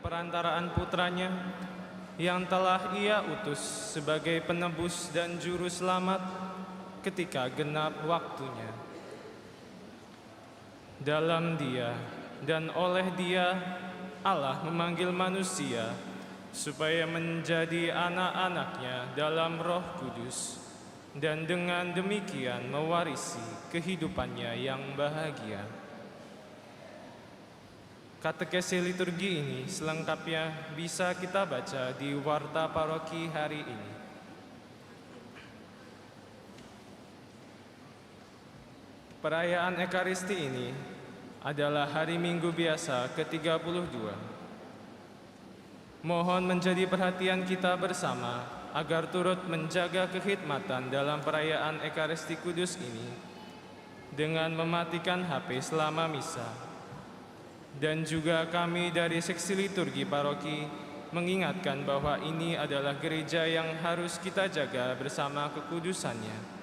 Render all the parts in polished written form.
perantaraan putranya yang telah ia utus sebagai penebus dan juru selamat ketika genap waktunya. Dalam Dia dan oleh Dia Allah memanggil manusia supaya menjadi anak-anaknya dalam Roh Kudus, dan dengan demikian mewarisi kehidupannya yang bahagia. Katekesi liturgi ini selengkapnya bisa kita baca di Warta Paroki hari ini. Perayaan Ekaristi ini adalah hari Minggu biasa ke-32. Mohon menjadi perhatian kita bersama agar turut menjaga kekhidmatan dalam perayaan Ekaristi Kudus ini dengan mematikan HP selama misa. Dan juga kami dari Seksi Liturgi Paroki mengingatkan bahwa ini adalah gereja yang harus kita jaga bersama kekudusannya.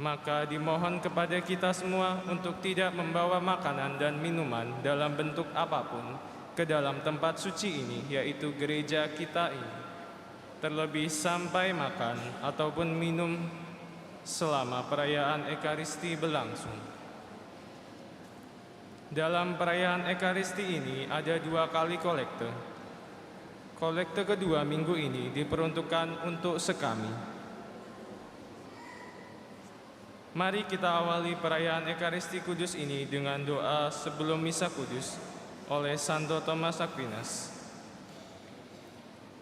Maka dimohon kepada kita semua untuk tidak membawa makanan dan minuman dalam bentuk apapun ke dalam tempat suci ini, yaitu gereja kita ini, terlebih sampai makan ataupun minum selama perayaan Ekaristi berlangsung. Dalam perayaan Ekaristi ini ada 2 kali kolekte. Kolekte kedua minggu ini diperuntukkan untuk sekami. Mari kita awali perayaan Ekaristi Kudus ini dengan doa sebelum Misa Kudus oleh Santo Thomas Aquinas.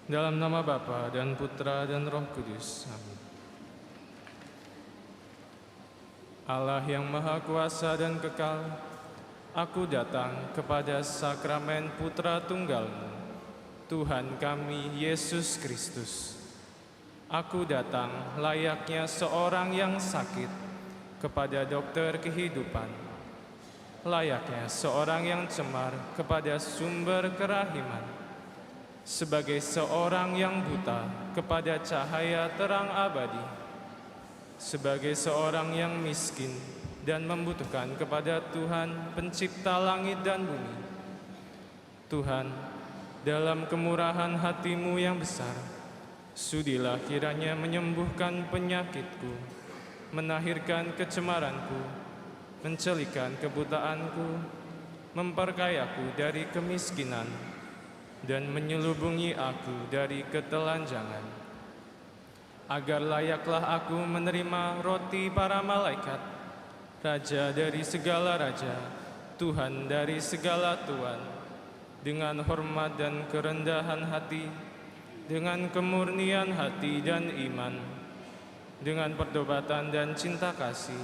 Dalam nama Bapa dan Putra dan Roh Kudus. Amin. Allah yang Maha Kuasa dan Kekal, aku datang kepada sakramen Putra Tunggal-Mu, Tuhan kami Yesus Kristus. Aku datang layaknya seorang yang sakit kepada dokter kehidupan, layaknya seorang yang cemar kepada sumber kerahiman, sebagai seorang yang buta kepada cahaya terang abadi, sebagai seorang yang miskin dan membutuhkan kepada Tuhan pencipta langit dan bumi. Tuhan, dalam kemurahan hati-Mu yang besar, sudilah kiranya menyembuhkan penyakitku, menahirkan kecemaranku, mencelikan kebutaanku, memperkayaku dari kemiskinan, dan menyelubungi aku dari ketelanjangan, agar layaklah aku menerima roti para malaikat, Raja dari segala raja, Tuhan dari segala tuan, dengan hormat dan kerendahan hati, dengan kemurnian hati dan iman, dengan pertobatan dan cinta kasih,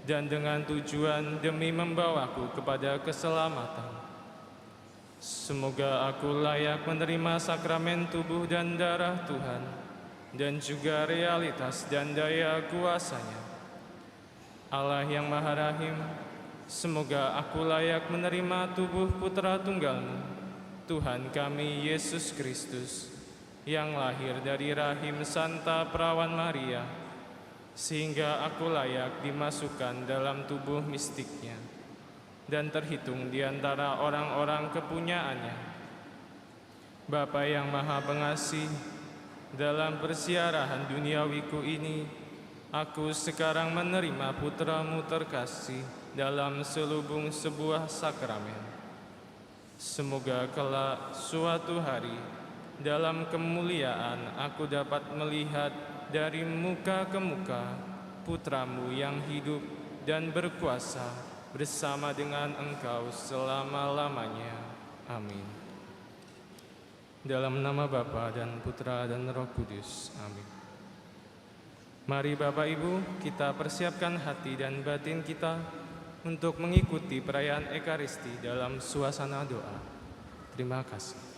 dan dengan tujuan demi membawaku kepada keselamatan. Semoga aku layak menerima sakramen tubuh dan darah Tuhan, dan juga realitas dan daya kuasa-Nya. Allah yang Maha Rahim, semoga aku layak menerima tubuh Putra Tunggal-Mu, Tuhan kami Yesus Kristus, yang lahir dari rahim Santa Perawan Maria, sehingga aku layak dimasukkan dalam tubuh mistiknya dan terhitung di antara orang-orang kepunyaannya. Bapa yang Maha Pengasih, dalam persiarahan duniawiku ini, aku sekarang menerima Putra-Mu terkasih dalam selubung sebuah sakramen. Semoga kelak suatu hari dalam kemuliaan aku dapat melihat dari muka ke muka Putra-Mu yang hidup dan berkuasa bersama dengan Engkau selama-lamanya. Amin. Dalam nama Bapa dan Putra dan Roh Kudus. Amin. Mari Bapak Ibu, kita persiapkan hati dan batin kita untuk mengikuti perayaan Ekaristi dalam suasana doa. Terima kasih.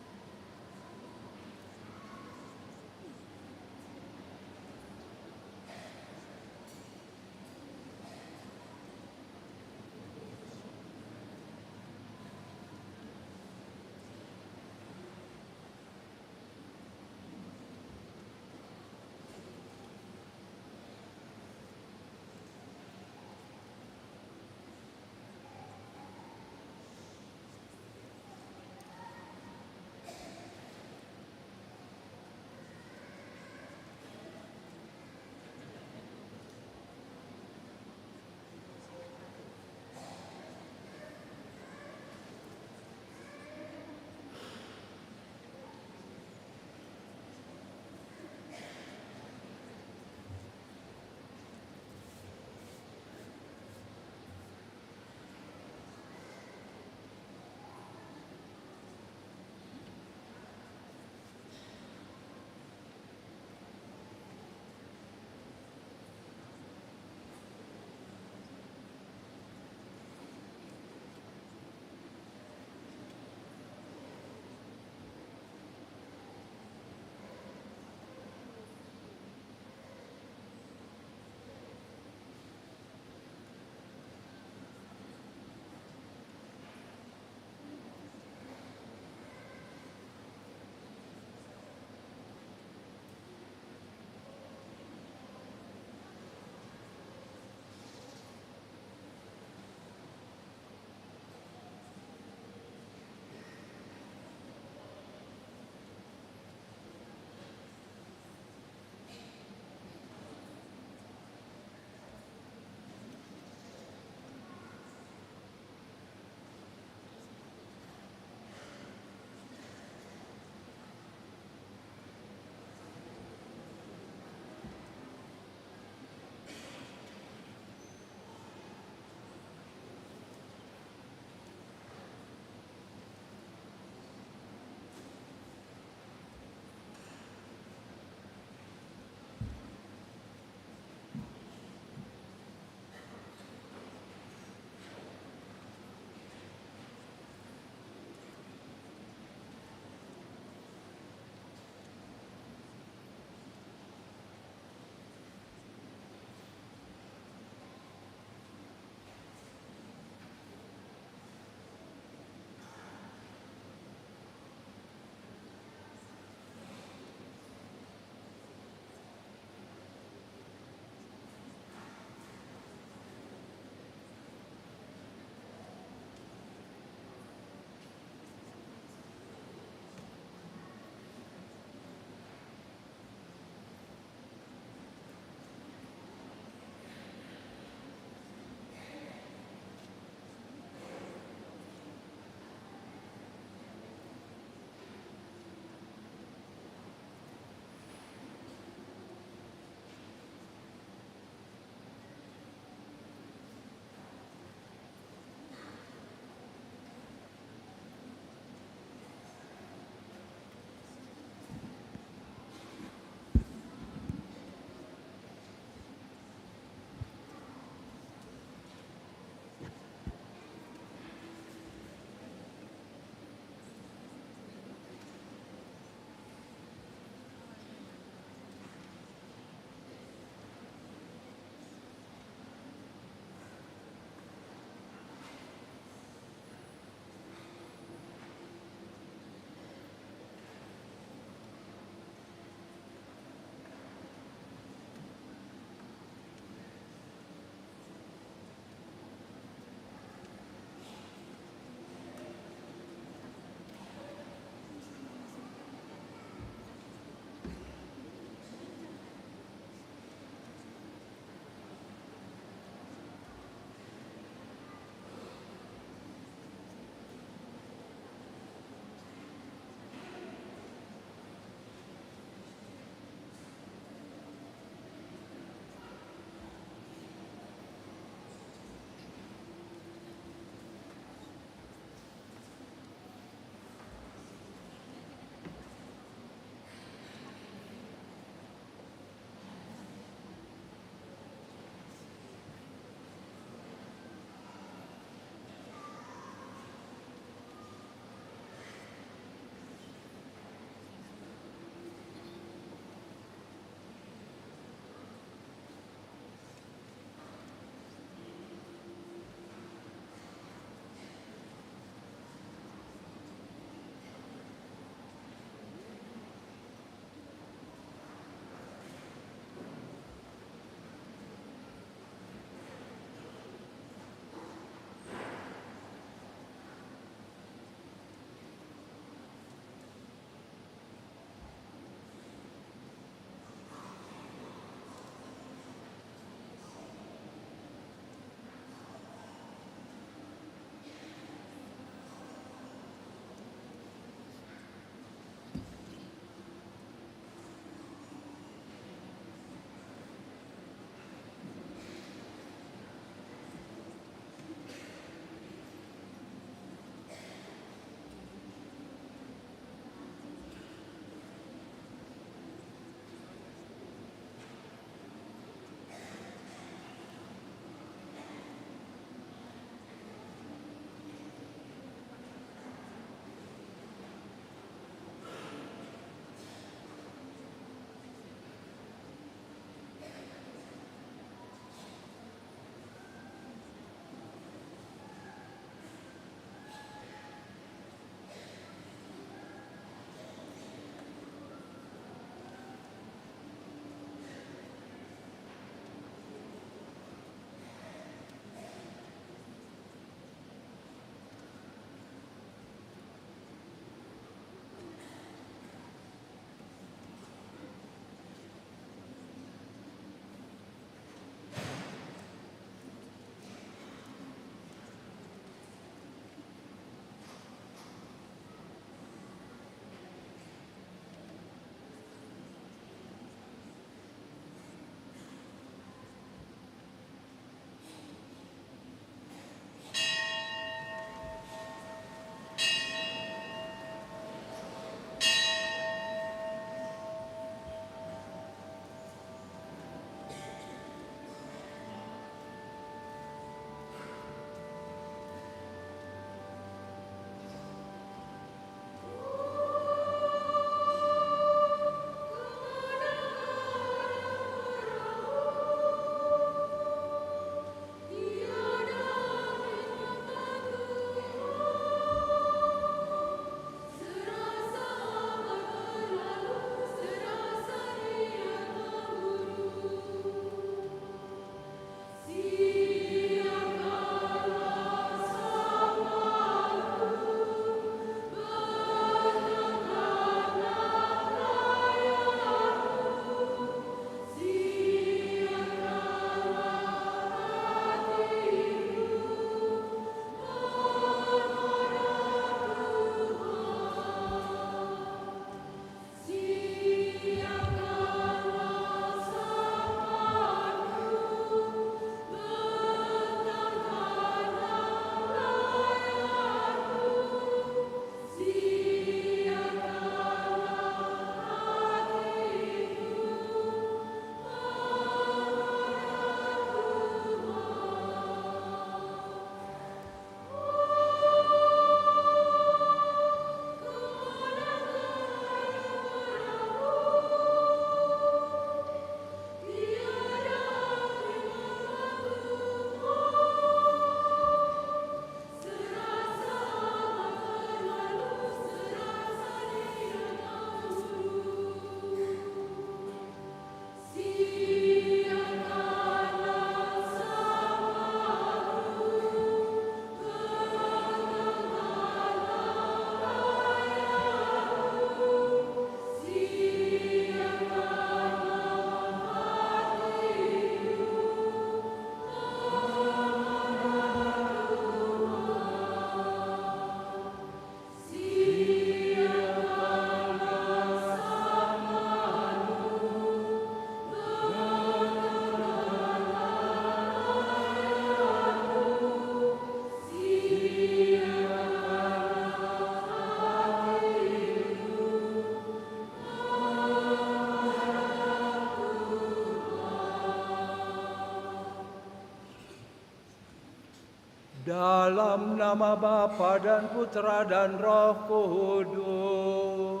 Dalam nama Bapa dan Putra dan Roh Kudus.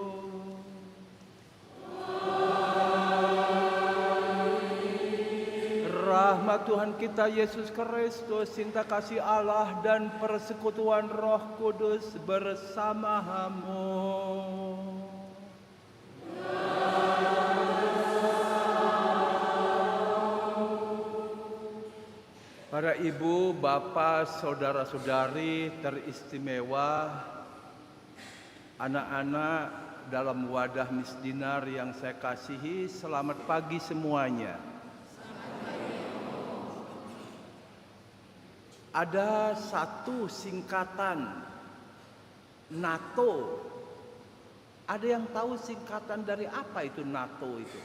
Rahmat Tuhan kita Yesus Kristus, cinta kasih Allah dan persekutuan Roh Kudus bersamamu. Para ibu, bapak, saudara-saudari teristimewa, anak-anak dalam wadah misdinar yang saya kasihi, selamat pagi semuanya. Ada satu singkatan NATO. Ada yang tahu singkatan dari apa itu NATO itu?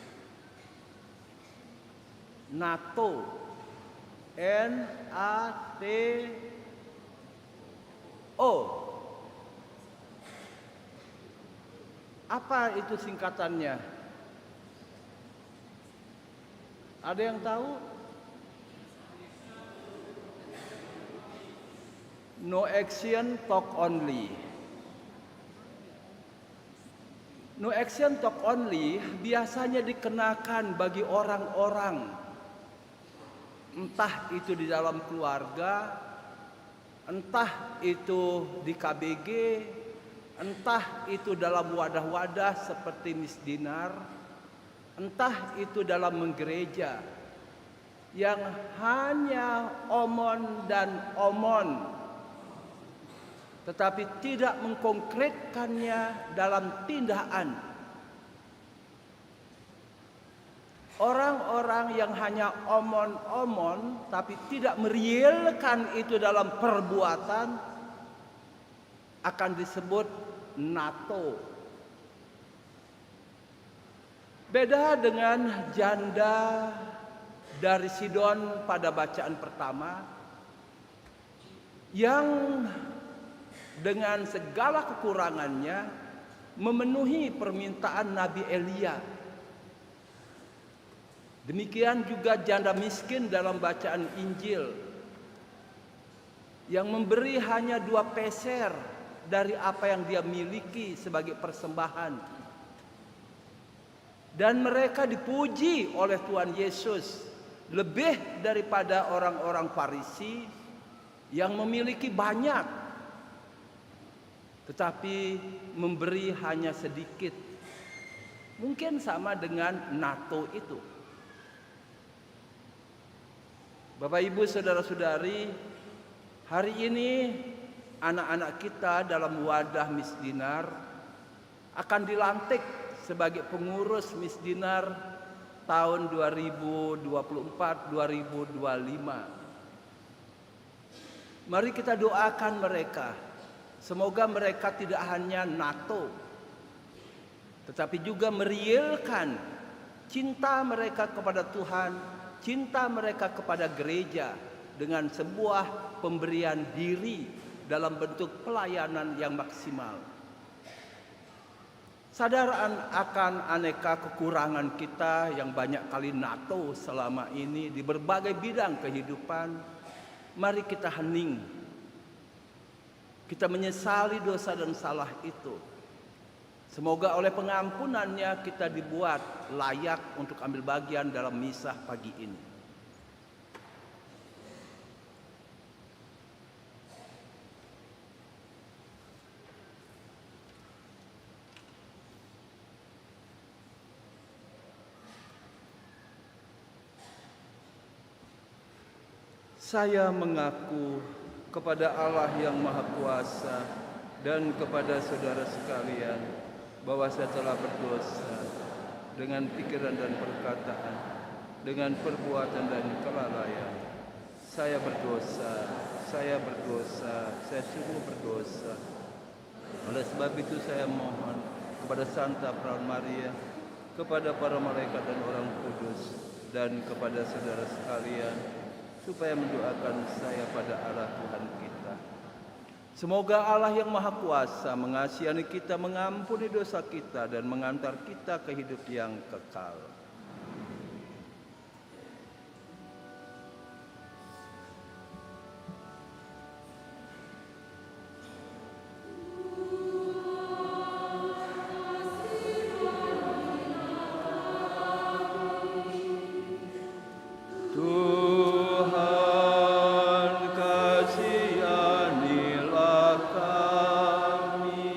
NATO. NATO. Apa itu singkatannya? Ada yang tahu? No action, talk only. No action, talk only biasanya dikenakan bagi orang-orang, entah itu di dalam keluarga, entah itu di KBG, entah itu dalam wadah-wadah seperti misdinar, entah itu dalam menggereja, yang hanya omon dan omon, tetapi tidak mengkonkretkannya dalam tindakan. Orang-orang yang hanya omon-omon tapi tidak merealkan itu dalam perbuatan akan disebut NATO. Beda dengan janda dari Sidon pada bacaan pertama yang dengan segala kekurangannya memenuhi permintaan Nabi Elia. Demikian juga janda miskin dalam bacaan Injil yang memberi hanya 2 peser dari apa yang dia miliki sebagai persembahan. Dan mereka dipuji oleh Tuhan Yesus lebih daripada orang-orang Farisi yang memiliki banyak tetapi memberi hanya sedikit. Mungkin sama dengan NATO itu. Bapak, Ibu, saudara-saudari, hari ini anak-anak kita dalam wadah misdinar akan dilantik sebagai pengurus misdinar tahun 2024-2025. Mari kita doakan mereka. Semoga mereka tidak hanya NATO, tetapi juga merealkan cinta mereka kepada Tuhan, cinta mereka kepada gereja dengan sebuah pemberian diri dalam bentuk pelayanan yang maksimal. Sadar akan aneka kekurangan kita yang banyak kali NATO selama ini di berbagai bidang kehidupan, mari kita hening. Kita menyesali dosa dan salah itu. Semoga oleh pengampunannya kita dibuat layak untuk ambil bagian dalam misa pagi ini. Saya mengaku kepada Allah yang Maha Kuasa dan kepada saudara sekalian bahwa saya telah berdosa dengan pikiran dan perkataan, dengan perbuatan dan kelalaian. Saya berdosa, saya sungguh berdosa. Oleh sebab itu saya mohon kepada Santa Perawan Maria, kepada para malaikat dan orang kudus, dan kepada saudara sekalian, supaya mendoakan saya pada arah Tuhan kita. Semoga Allah yang Maha Kuasa mengasihani kita, mengampuni dosa kita, dan mengantar kita ke hidup yang kekal. Tuhan, kasihanilah kami.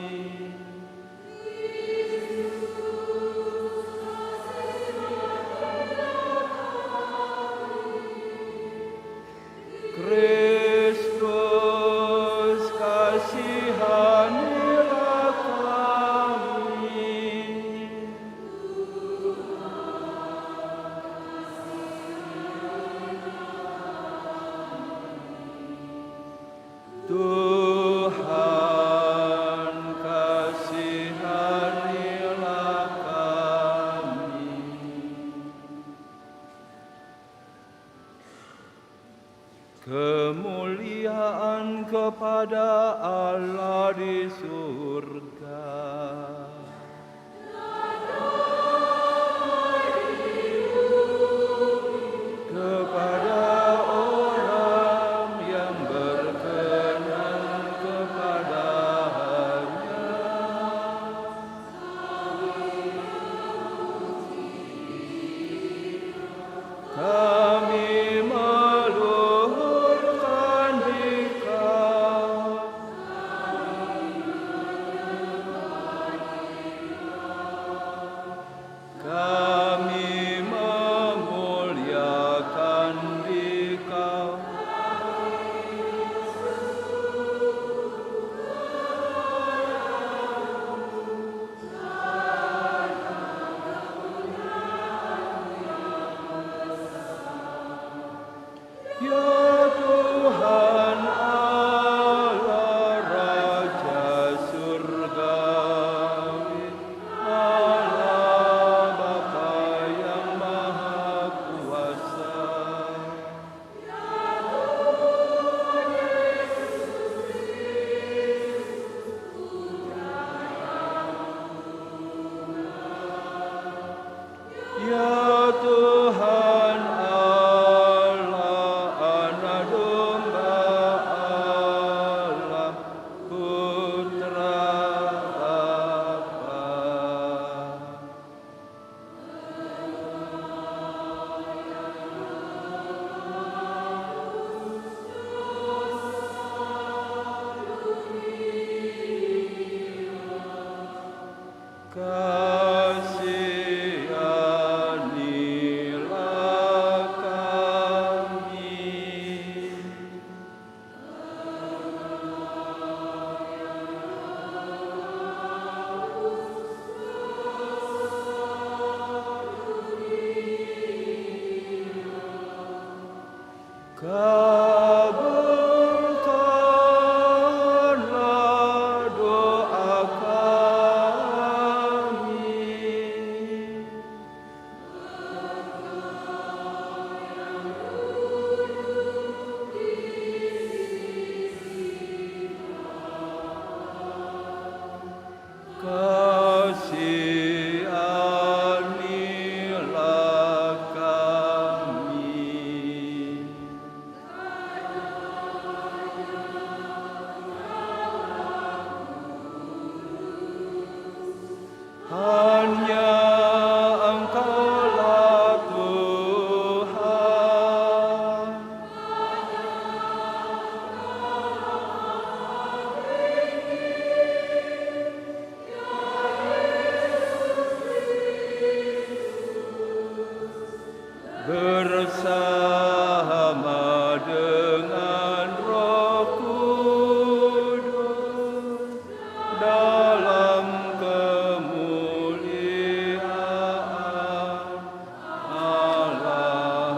Kristus, kasihanilah kami. Tuhan, kasihanilah kami. Kemuliaan kepada Allah di surga. Kepada orang yang berkenan kepadanya. Kami meluhurkan Dikau. Kami memuliakan Dikau. Ya Tuhan Allah Raja Surgawi, Allah Bapa yang Maha Kuasa. Ya Tuhan Allah, Anak Domba Allah, Putra Bapa. Kasihanilah kami. Kabulkanlah doa kami. Kasihanilah kami. Hanya Engkaulah Tuhan. Bersama dengan Roh Kudus dalam kemuliaan Allah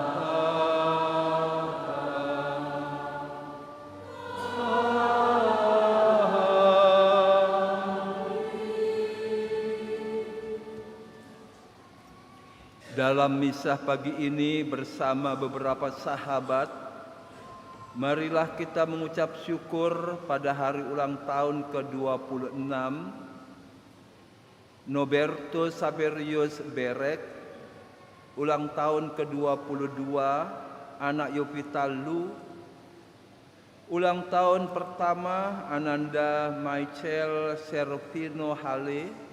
Dalam misa pagi ini bersama beberapa sahabat, marilah kita mengucap syukur pada hari ulang tahun ke-26 Noberto Saverius Berek, ulang tahun ke-22 anak Yovita Lu, ulang tahun pertama Ananda Michael Servino Hale,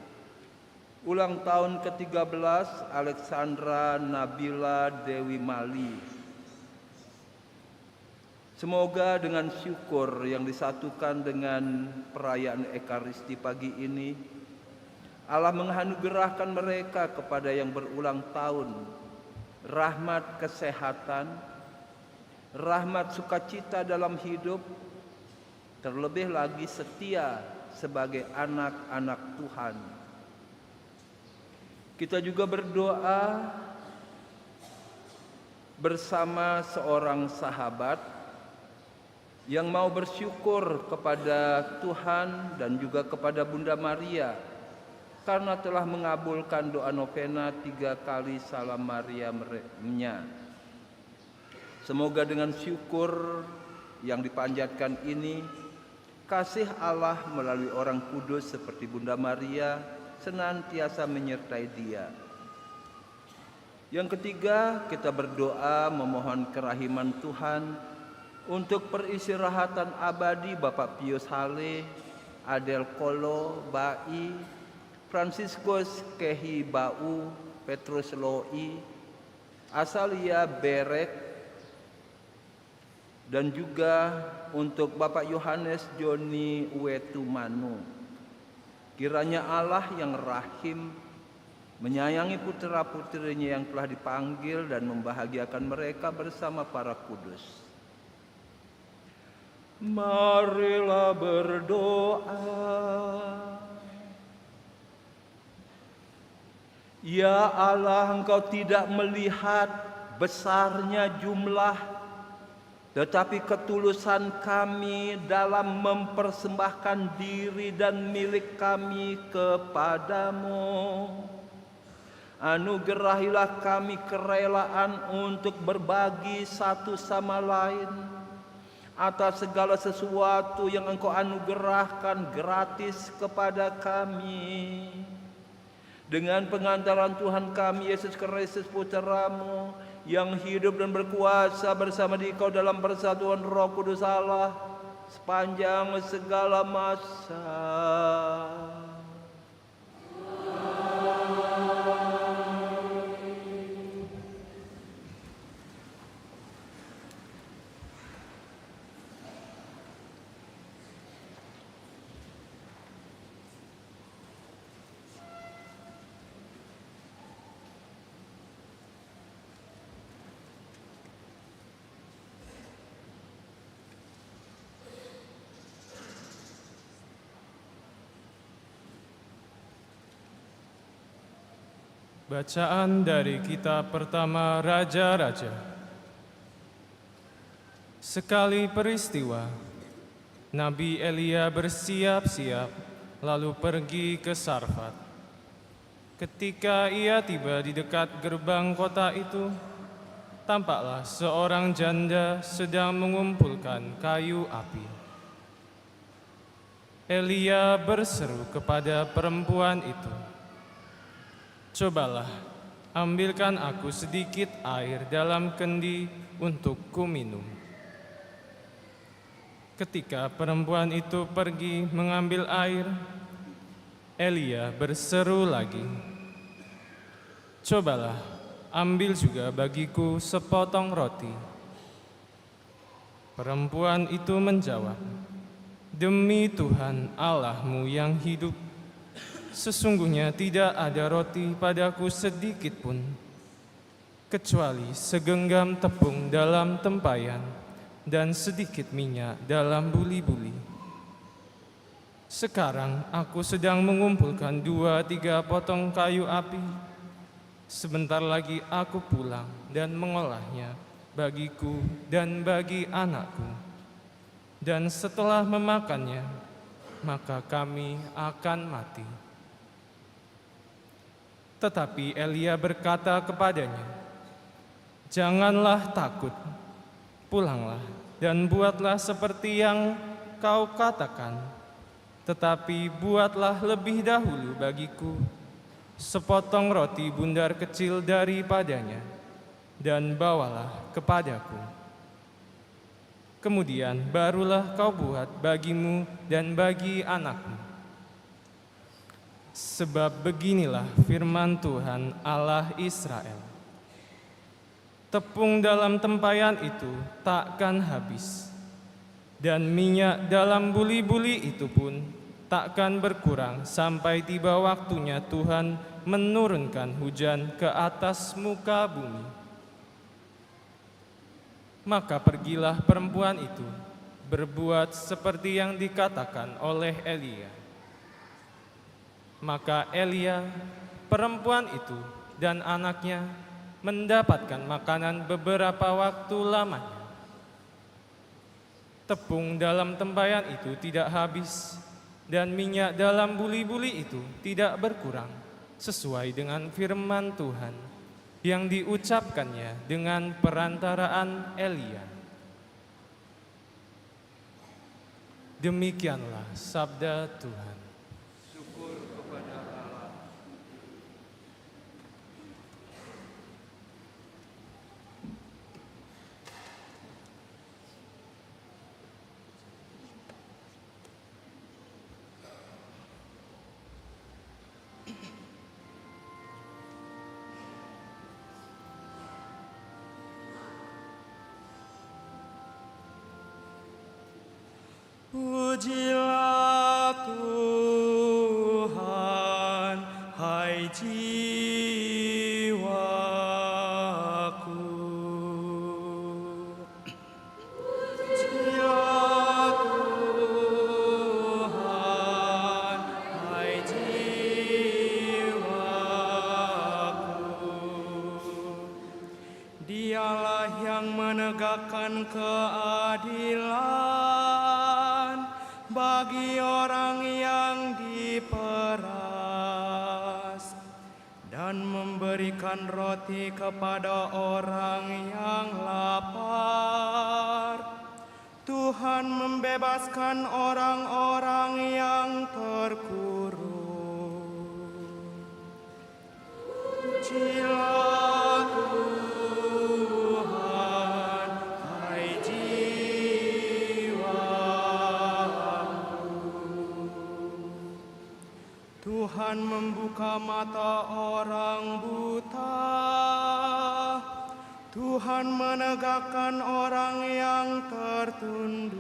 ulang tahun ke-13 Alexandra Nabila Dewi Mali, Semoga dengan syukur yang disatukan dengan perayaan Ekaristi pagi ini, Allah menganugerahkan mereka kepada yang berulang tahun rahmat kesehatan, rahmat sukacita dalam hidup, terlebih lagi setia sebagai anak-anak Tuhan. Kita juga berdoa bersama seorang sahabat yang mau bersyukur kepada Tuhan dan juga kepada Bunda Maria karena telah mengabulkan doa novena 3 kali Salam Maria-nya. Semoga dengan syukur yang dipanjatkan ini, kasih Allah melalui orang kudus seperti Bunda Maria senantiasa menyertai dia. Yang ketiga, kita berdoa memohon kerahiman Tuhan untuk peristirahatan abadi Bapak Pius Hale, Adel Kolo Bai, Franciscus Kehi Bau, Petrus Loi, Asalia Beret, dan juga untuk Bapak Yohanes Joni Wetumanu. Kiranya Allah yang rahim menyayangi putra-putrinya yang telah dipanggil dan membahagiakan mereka bersama para kudus. Marilah berdoa. Ya Allah, Engkau tidak melihat besarnya jumlah, tetapi ketulusan kami dalam mempersembahkan diri dan milik kami kepadamu. Anugerahilah kami kerelaan untuk berbagi satu sama lain atas segala sesuatu yang Engkau anugerahkan gratis kepada kami. Dengan pengantaran Tuhan kami Yesus Kristus Putra-Mu yang hidup dan berkuasa bersama Engkau dalam persatuan Roh Kudus Allah sepanjang segala masa. Bacaan dari kitab pertama Raja-Raja. Sekali peristiwa, Nabi Elia bersiap-siap lalu pergi ke Sarfat. Ketika ia tiba di dekat gerbang kota itu, tampaklah seorang janda sedang mengumpulkan kayu api. Elia berseru kepada perempuan itu, "Cobalah, ambilkan aku sedikit air dalam kendi untuk kuminum." Ketika perempuan itu pergi mengambil air, Elia berseru lagi, "Cobalah, ambil juga bagiku sepotong roti." Perempuan itu menjawab, "Demi Tuhan Allahmu yang hidup, sesungguhnya tidak ada roti padaku sedikit pun, kecuali segenggam tepung dalam tempayan dan sedikit minyak dalam buli-buli. Sekarang aku sedang mengumpulkan 2-3 potong kayu api. Sebentar lagi aku pulang dan mengolahnya bagiku dan bagi anakku. Dan setelah memakannya, maka kami akan mati." Tetapi Elia berkata kepadanya, "Janganlah takut, pulanglah dan buatlah seperti yang kau katakan. Tetapi buatlah lebih dahulu bagiku sepotong roti bundar kecil daripadanya, dan bawalah kepadaku. Kemudian barulah kau buat bagimu dan bagi anakmu. Sebab beginilah firman Tuhan Allah Israel. tepung dalam tempayan itu takkan habis, dan minyak dalam buli-buli itu pun takkan berkurang sampai tiba waktunya Tuhan menurunkan hujan ke atas muka bumi. Maka pergilah perempuan itu berbuat seperti yang dikatakan oleh Elia. Maka Elia, perempuan itu, dan anaknya mendapatkan makanan beberapa waktu lamanya. Tepung dalam tempayan itu tidak habis, dan minyak dalam buli-buli itu tidak berkurang, sesuai dengan firman Tuhan yang diucapkannya dengan perantaraan Elia. Demikianlah sabda Tuhan. Syukur kepada Allah. Pujilah Tuhan, hai jiwaku. Pujilah Tuhan, hai jiwaku. Dialah yang menegakkan keadilan bagi orang yang diperas dan memberikan roti kepada orang yang lapar. Tuhan membebaskan orang-orang yang terkurung. Pujilah Tuhan, hai Tuhan membuka mata orang buta, Tuhan menegakkan orang yang tertunduk,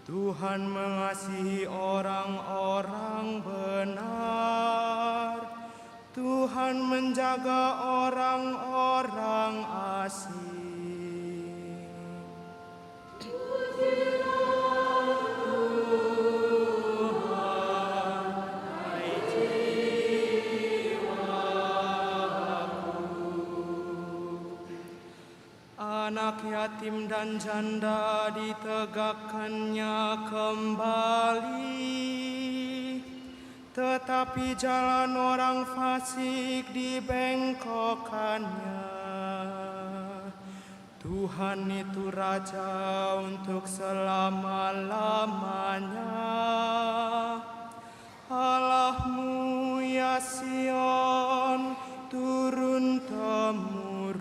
Tuhan mengasihi orang-orang benar, Tuhan menjaga orang-orang asing. Anak yatim dan janda ditegakkannya kembali, tetapi jalan orang fasik dibengkokkannya. Tuhan itu Raja untuk selama-lamanya. Allahmu ya Sion, turun-temurun.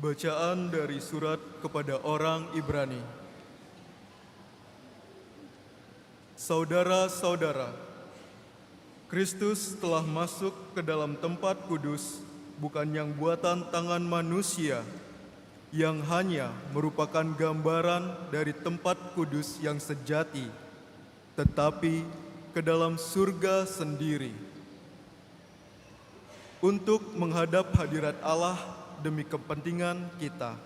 Bacaan dari surat kepada orang Ibrani. Saudara-saudara, Kristus telah masuk ke dalam tempat kudus, bukan yang buatan tangan manusia, yang hanya merupakan gambaran dari tempat kudus yang sejati, tetapi ke dalam surga sendiri, untuk menghadap hadirat Allah demi kepentingan kita.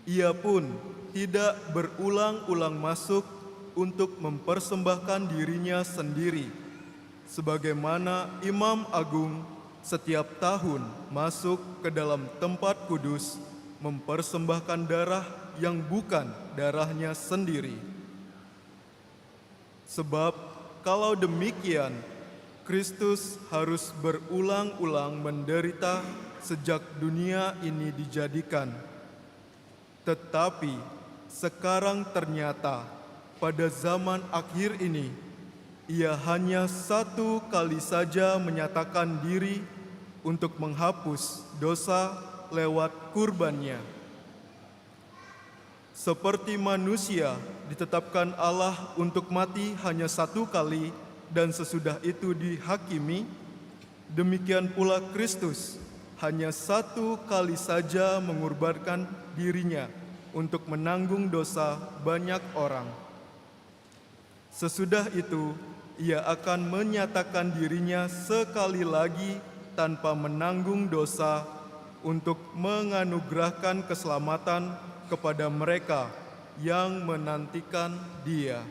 Ia pun tidak berulang-ulang masuk untuk mempersembahkan dirinya sendiri, sebagaimana Imam Agung setiap tahun masuk ke dalam tempat kudus mempersembahkan darah yang bukan darahnya sendiri. Sebab kalau demikian, Kristus harus berulang-ulang menderita sejak dunia ini dijadikan. Tetapi sekarang ternyata pada zaman akhir ini, Ia hanya satu kali saja menyatakan diri untuk menghapus dosa lewat kurbannya. Seperti manusia ditetapkan Allah untuk mati hanya satu kali dan sesudah itu dihakimi, demikian pula Kristus hanya satu kali saja mengorbankan dirinya untuk menanggung dosa banyak orang. Sesudah itu, Ia akan menyatakan dirinya sekali lagi tanpa menanggung dosa untuk menganugerahkan keselamatan kepada mereka yang menantikan Dia.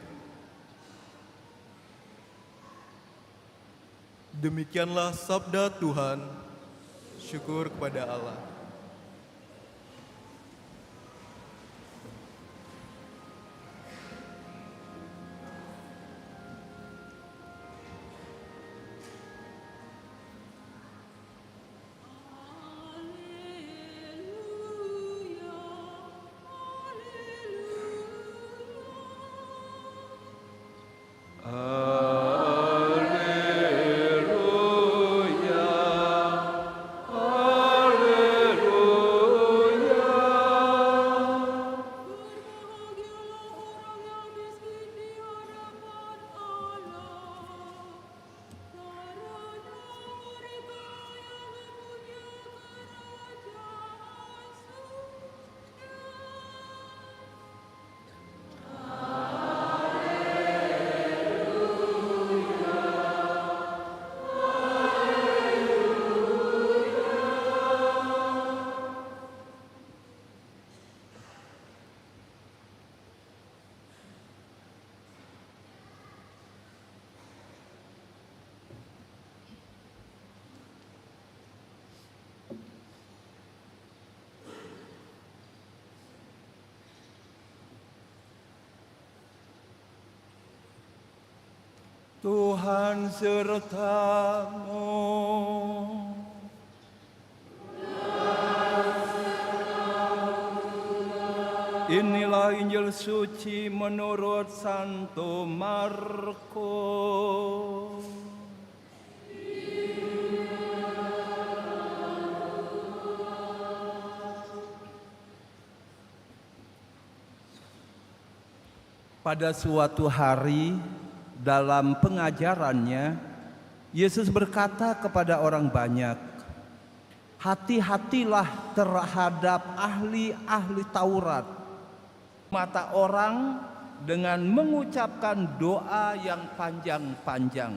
Demikianlah sabda Tuhan. Syukur kepada Allah. Tuhan sertamu. Inilah Injil suci menurut Santo Markus. Pada suatu hari, dalam pengajarannya, Yesus berkata kepada orang banyak, "Hati-hatilah terhadap ahli-ahli Taurat, mata orang dengan mengucapkan doa yang panjang-panjang.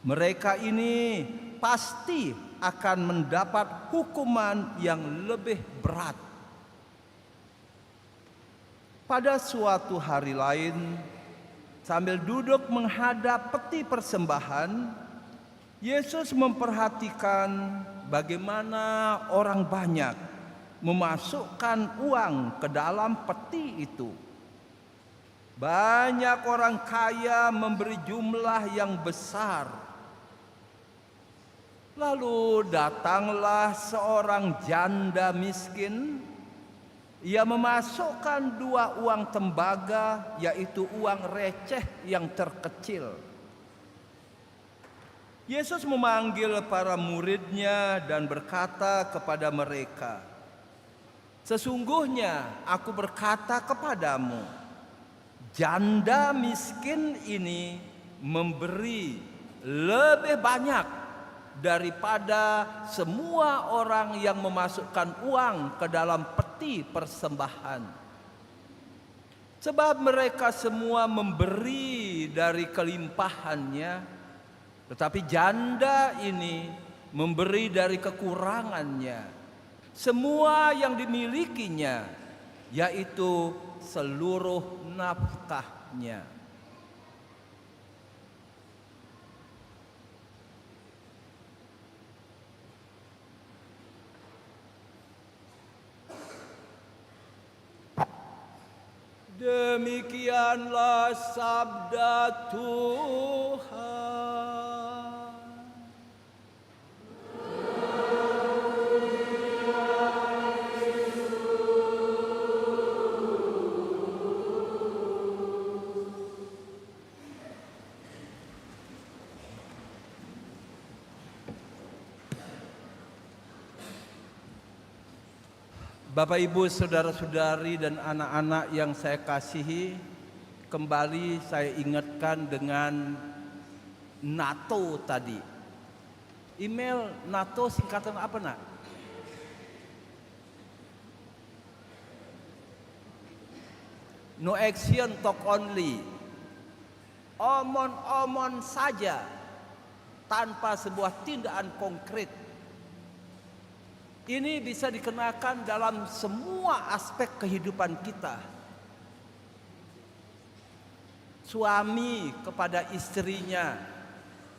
Mereka ini pasti akan mendapat hukuman yang lebih berat." Pada suatu hari lain, sambil duduk menghadap peti persembahan, Yesus memperhatikan bagaimana orang banyak memasukkan uang ke dalam peti itu. Banyak orang kaya memberi jumlah yang besar. Lalu datanglah seorang janda miskin. Ia memasukkan 2 uang tembaga, yaitu uang receh yang terkecil. Yesus memanggil para muridnya dan berkata kepada mereka, "Sesungguhnya aku berkata kepadamu, janda miskin ini memberi lebih banyak daripada semua orang yang memasukkan uang ke dalam peti persembahan. Sebab mereka semua memberi dari kelimpahannya, tetapi janda ini memberi dari kekurangannya, semua yang dimilikinya, yaitu seluruh nafkahnya." Demikianlah sabda Tuhan. Bapak, Ibu, saudara-saudari dan anak-anak yang saya kasihi, kembali saya ingatkan dengan NATO tadi. Email NATO singkatan apa, Nak? No action, talk only. Omon-omon saja tanpa sebuah tindakan konkret. Ini bisa dikenakan dalam semua aspek kehidupan kita. Suami kepada istrinya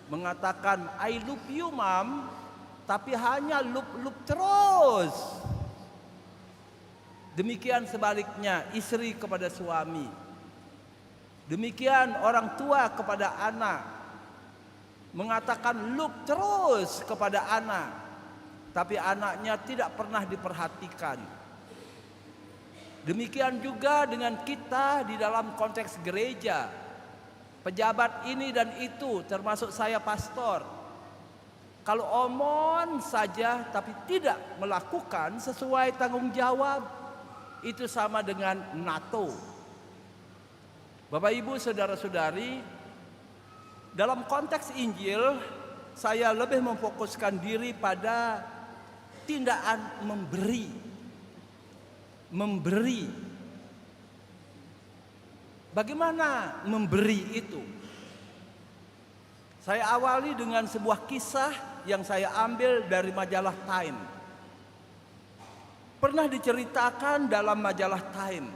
mengatakan I love you mom, tapi hanya love terus. Demikian sebaliknya istri kepada suami. Demikian orang tua kepada anak mengatakan love terus kepada anak, tapi anaknya tidak pernah diperhatikan. Demikian juga dengan kita di dalam konteks gereja. Pejabat ini dan itu, termasuk saya pastor. Kalau omong saja tapi tidak melakukan sesuai tanggung jawab, itu sama dengan NATO. Bapak, Ibu, saudara-saudari, dalam konteks Injil saya lebih memfokuskan diri pada tindakan memberi. Bagaimana memberi itu? Saya awali dengan sebuah kisah yang saya ambil dari majalah Time. Pernah diceritakan dalam majalah Time,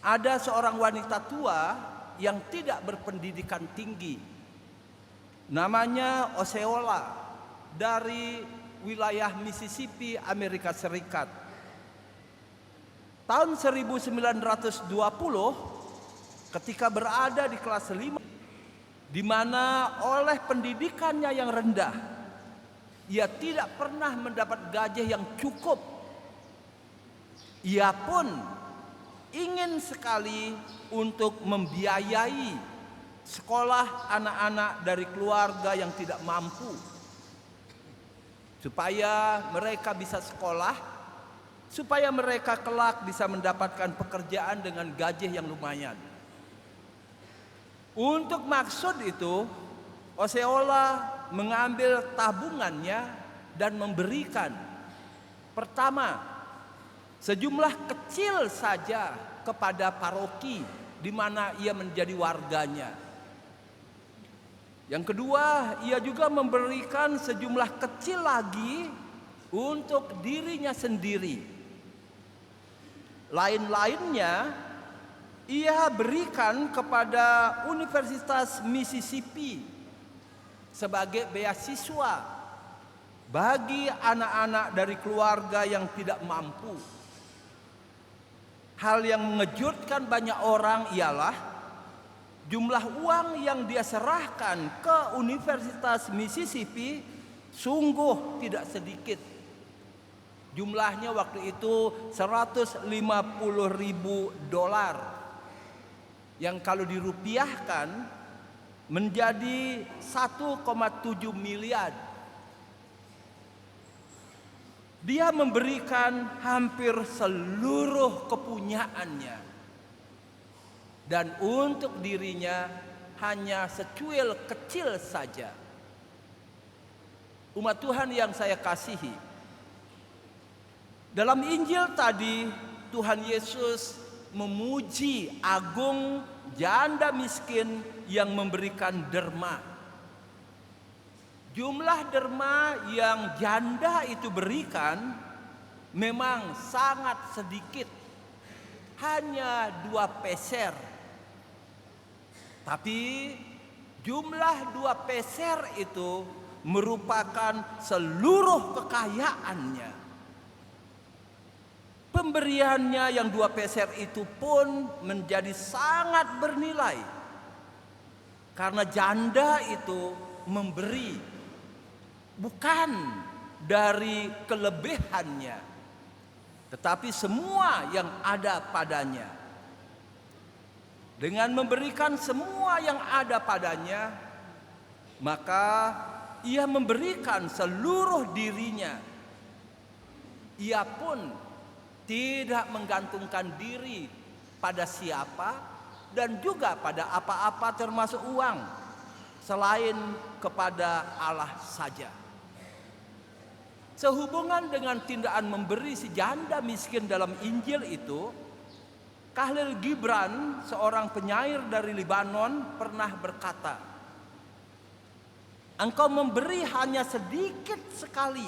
ada seorang wanita tua yang tidak berpendidikan tinggi. Namanya Osceola, dari wilayah Mississippi, Amerika Serikat. Tahun 1920, ketika berada di kelas 5, di mana oleh pendidikannya yang rendah, ia tidak pernah mendapat gaji yang cukup. Ia pun ingin sekali untuk membiayai sekolah anak-anak dari keluarga yang tidak mampu, supaya mereka bisa sekolah, supaya mereka kelak bisa mendapatkan pekerjaan dengan gaji yang lumayan. Untuk maksud itu, Osceola mengambil tabungannya dan memberikan, pertama, sejumlah kecil saja kepada paroki di mana ia menjadi warganya. Yang kedua, ia juga memberikan sejumlah kecil lagi untuk dirinya sendiri. Lain-lainnya ia berikan kepada Universitas Mississippi sebagai beasiswa bagi anak-anak dari keluarga yang tidak mampu. Hal yang mengejutkan banyak orang ialah jumlah uang yang dia serahkan ke Universitas Mississippi sungguh tidak sedikit. Jumlahnya waktu itu $150.000, yang kalau dirupiahkan menjadi 1,7 miliar. Dia memberikan hampir seluruh kepunyaannya, dan untuk dirinya hanya secuil kecil saja. Umat Tuhan yang saya kasihi, dalam Injil tadi Tuhan Yesus memuji agung janda miskin yang memberikan derma. Jumlah derma yang janda itu berikan memang sangat sedikit, hanya 2 peser. Tapi jumlah 2 peser itu merupakan seluruh kekayaannya. Pemberiannya yang 2 peser itu pun menjadi sangat bernilai, karena janda itu memberi bukan dari kelebihannya, tetapi semua yang ada padanya. Dengan memberikan semua yang ada padanya, maka ia memberikan seluruh dirinya. Ia pun tidak menggantungkan diri pada siapa dan juga pada apa-apa termasuk uang selain kepada Allah saja. Sehubungan dengan tindakan memberi si janda miskin dalam Injil itu, Khalil Gibran, seorang penyair dari Libanon, pernah berkata, engkau memberi hanya sedikit sekali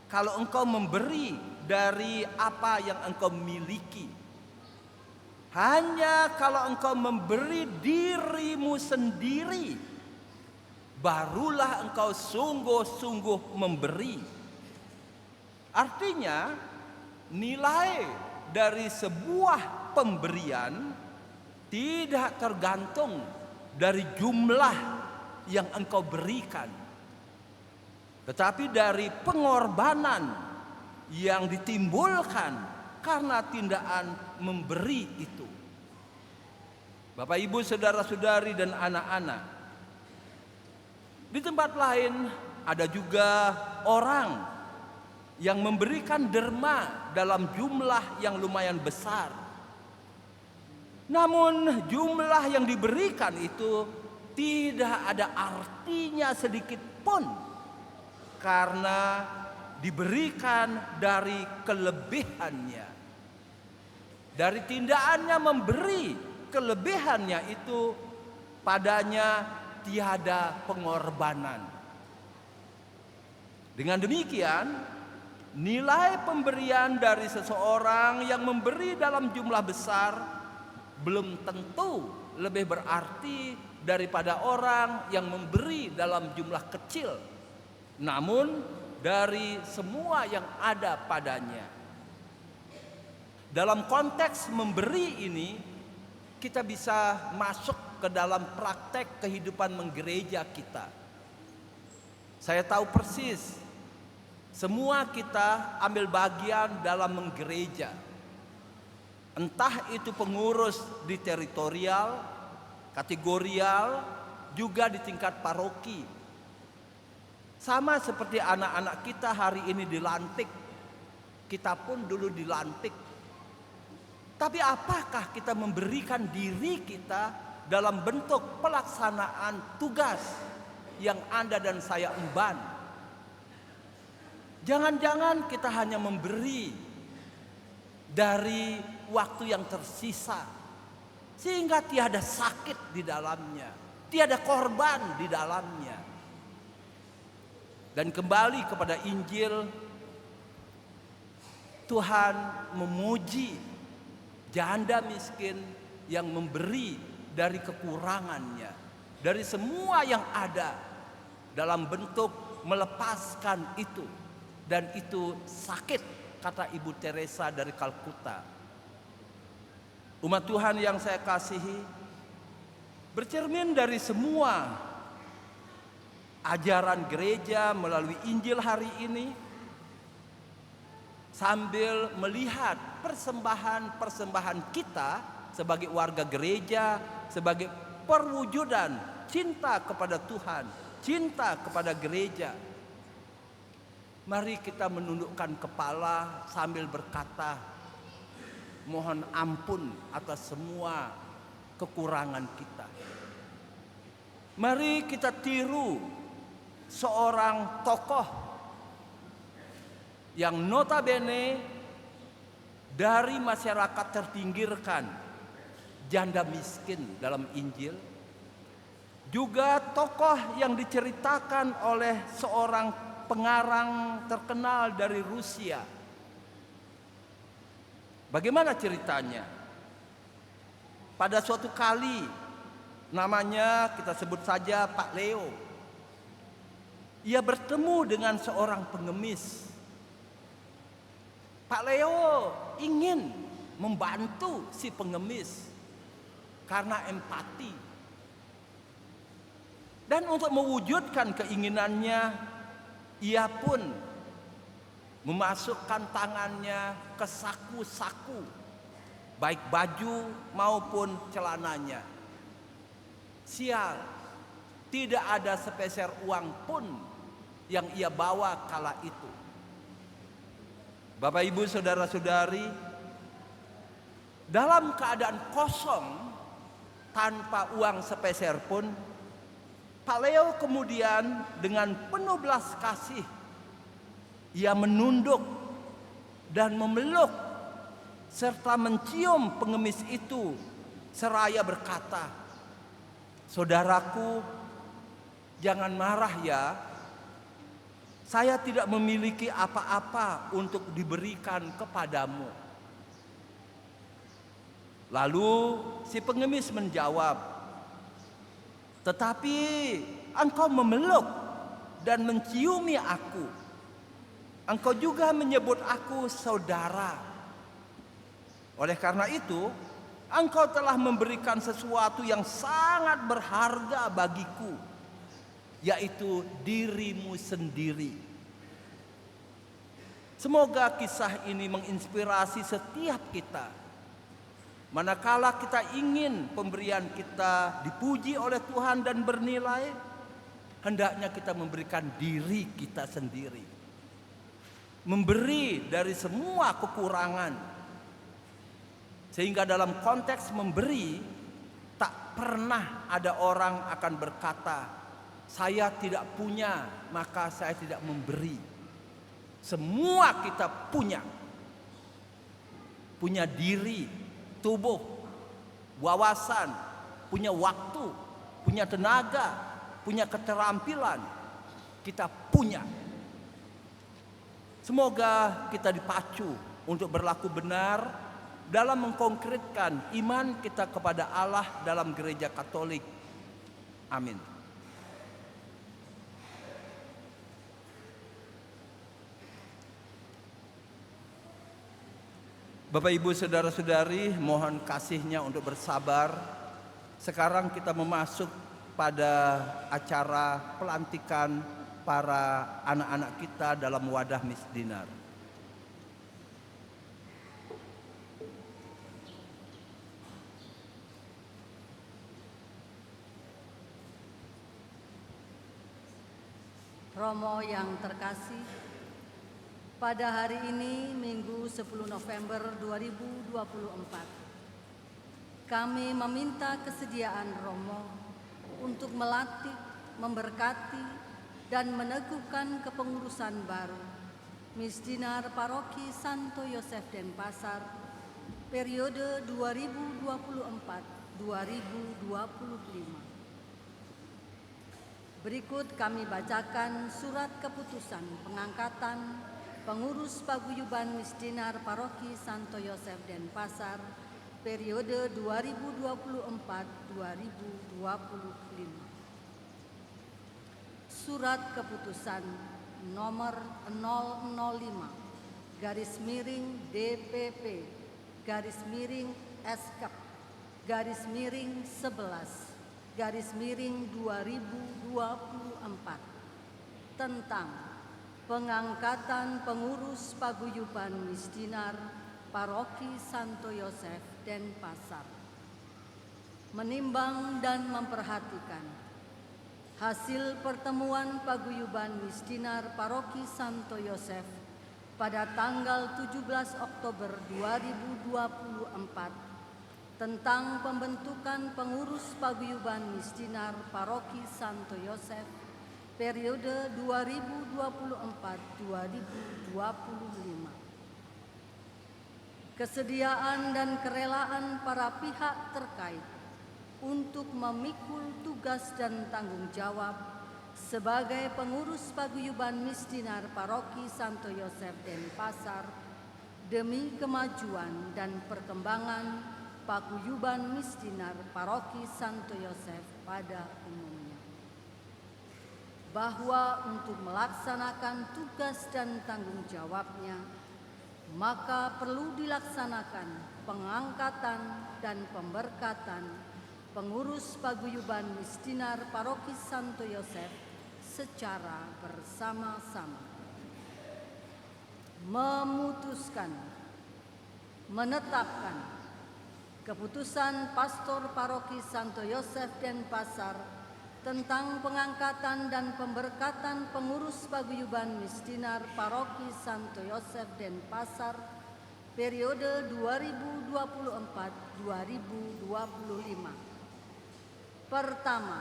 kalau engkau memberi dari apa yang engkau miliki. Hanya kalau engkau memberi dirimu sendiri, barulah engkau sungguh-sungguh memberi. Artinya, nilai dari sebuah pemberian tidak tergantung dari jumlah yang engkau berikan, tetapi dari pengorbanan yang ditimbulkan karena tindakan memberi itu. Bapak, Ibu, saudara-saudari dan anak-anak, di tempat lain ada juga orang yang memberikan derma dalam jumlah yang lumayan besar. Namun jumlah yang diberikan itu tidak ada artinya sedikit pun, karena diberikan dari kelebihannya. Dari tindakannya memberi, kelebihannya itu padanya tiada pengorbanan. Dengan demikian, nilai pemberian dari seseorang yang memberi dalam jumlah besar belum tentu lebih berarti daripada orang yang memberi dalam jumlah kecil, namun dari semua yang ada padanya. Dalam konteks memberi ini, kita bisa masuk ke dalam praktek kehidupan menggereja kita. Saya tahu persis, semua kita ambil bagian dalam menggereja. Entah itu pengurus di teritorial, kategorial, juga di tingkat paroki. Sama seperti anak-anak kita hari ini dilantik, kita pun dulu dilantik. Tapi apakah kita memberikan diri kita dalam bentuk pelaksanaan tugas yang Anda dan saya emban? Jangan-jangan kita hanya memberi dari waktu yang tersisa, sehingga tiada sakit di dalamnya, tiada korban di dalamnya. Dan kembali kepada Injil, Tuhan memuji janda miskin yang memberi dari kekurangannya, dari semua yang ada, dalam bentuk melepaskan itu. Dan itu sakit, kata Ibu Teresa dari Kalkuta. Umat Tuhan yang saya kasihi, bercermin dari semua ajaran gereja melalui Injil hari ini, sambil melihat persembahan-persembahan kita sebagai warga gereja, sebagai perwujudan cinta kepada Tuhan, cinta kepada gereja. Mari kita menundukkan kepala sambil berkata, mohon ampun atas semua kekurangan kita. Mari kita tiru seorang tokoh yang notabene dari masyarakat terpinggirkan, janda miskin dalam Injil, juga tokoh yang diceritakan oleh seorang pengarang terkenal dari Rusia. Bagaimana ceritanya? Pada suatu kali, namanya kita sebut saja Pak Leo, ia bertemu dengan seorang pengemis. Pak Leo ingin membantu si pengemis karena empati. Dan untuk mewujudkan keinginannya, ia pun memasukkan tangannya ke saku-saku, baik baju maupun celananya. Sial, tidak ada sepeser uang pun yang ia bawa kala itu. Bapak Ibu saudara-saudari, dalam keadaan kosong tanpa uang sepeser pun, Pak Leo kemudian dengan penuh belas kasih ia menunduk dan memeluk serta mencium pengemis itu seraya berkata, "Saudaraku, jangan marah ya. Saya tidak memiliki apa-apa untuk diberikan kepadamu." Lalu si pengemis menjawab, "Tetapi engkau memeluk dan menciumi aku. Engkau juga menyebut aku saudara. Oleh karena itu, engkau telah memberikan sesuatu yang sangat berharga bagiku, yaitu dirimu sendiri." Semoga kisah ini menginspirasi setiap kita. Manakala kita ingin pemberian kita dipuji oleh Tuhan dan bernilai, hendaknya kita memberikan diri kita sendiri. Memberi dari semua kekurangan. Sehingga dalam konteks memberi, tak pernah ada orang akan berkata, "Saya tidak punya, maka saya tidak memberi." Semua kita punya. Punya diri, tubuh, wawasan, punya waktu, punya tenaga, punya keterampilan. Kita punya. Semoga kita dipacu untuk berlaku benar dalam mengkonkretkan iman kita kepada Allah dalam Gereja Katolik. Amin. Bapak Ibu saudara-saudari, mohon kasihnya untuk bersabar. Sekarang kita memasuk pada acara pelantikan para anak-anak kita dalam wadah misdinar. Romo yang terkasih, pada hari ini Minggu 10 November 2024, kami meminta kesediaan Romo untuk melatih, memberkati, dan meneguhkan kepengurusan baru Misdinar Paroki Santo Yosef Denpasar periode 2024-2025. Berikut kami bacakan surat keputusan pengangkatan pengurus paguyuban Misdinar Paroki Santo Yosef Denpasar periode 2024-2025. Surat keputusan nomor 005-DPP-11-2024 tentang pengangkatan pengurus paguyuban Misdinar Paroki Santo Yosef Denpasar. Menimbang dan memperhatikan hasil pertemuan paguyuban Misdinar Paroki Santo Yosef pada tanggal 17 Oktober 2024 tentang pembentukan pengurus paguyuban Misdinar Paroki Santo Yosef periode 2024-2025. Kesediaan dan kerelaan para pihak terkait untuk memikul tugas dan tanggung jawab sebagai pengurus paguyuban Misdinar Paroki Santo Yosef Denpasar demi kemajuan dan perkembangan paguyuban Misdinar Paroki Santo Yosef pada umumnya. Bahwa untuk melaksanakan tugas dan tanggung jawabnya, maka perlu dilaksanakan pengangkatan dan pemberkatan pengurus paguyuban Misdinar Paroki Santo Yosef secara bersama-sama. Memutuskan, menetapkan keputusan Pastor Paroki Santo Yosef Denpasar tentang pengangkatan dan pemberkatan pengurus paguyuban Misdinar Paroki Santo Yosef Denpasar periode 2024-2025. Pertama,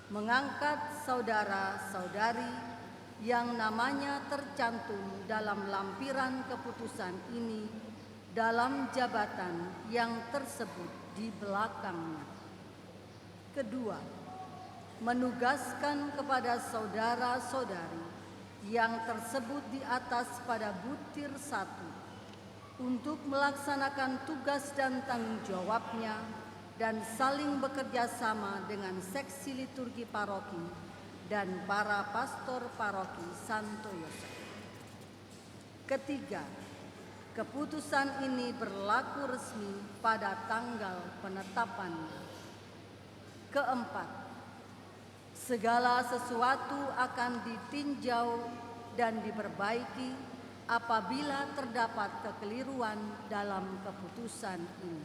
mengangkat saudara-saudari yang namanya tercantum dalam lampiran keputusan ini dalam jabatan yang tersebut di belakangnya. Kedua, menugaskan kepada saudara-saudari yang tersebut di atas pada butir 1 untuk melaksanakan tugas dan tanggung jawabnya dan saling bekerja sama dengan seksi liturgi paroki dan para pastor paroki Santo Yosef. Ketiga, keputusan ini berlaku resmi pada tanggal penetapannya. Keempat, segala sesuatu akan ditinjau dan diperbaiki apabila terdapat kekeliruan dalam keputusan ini.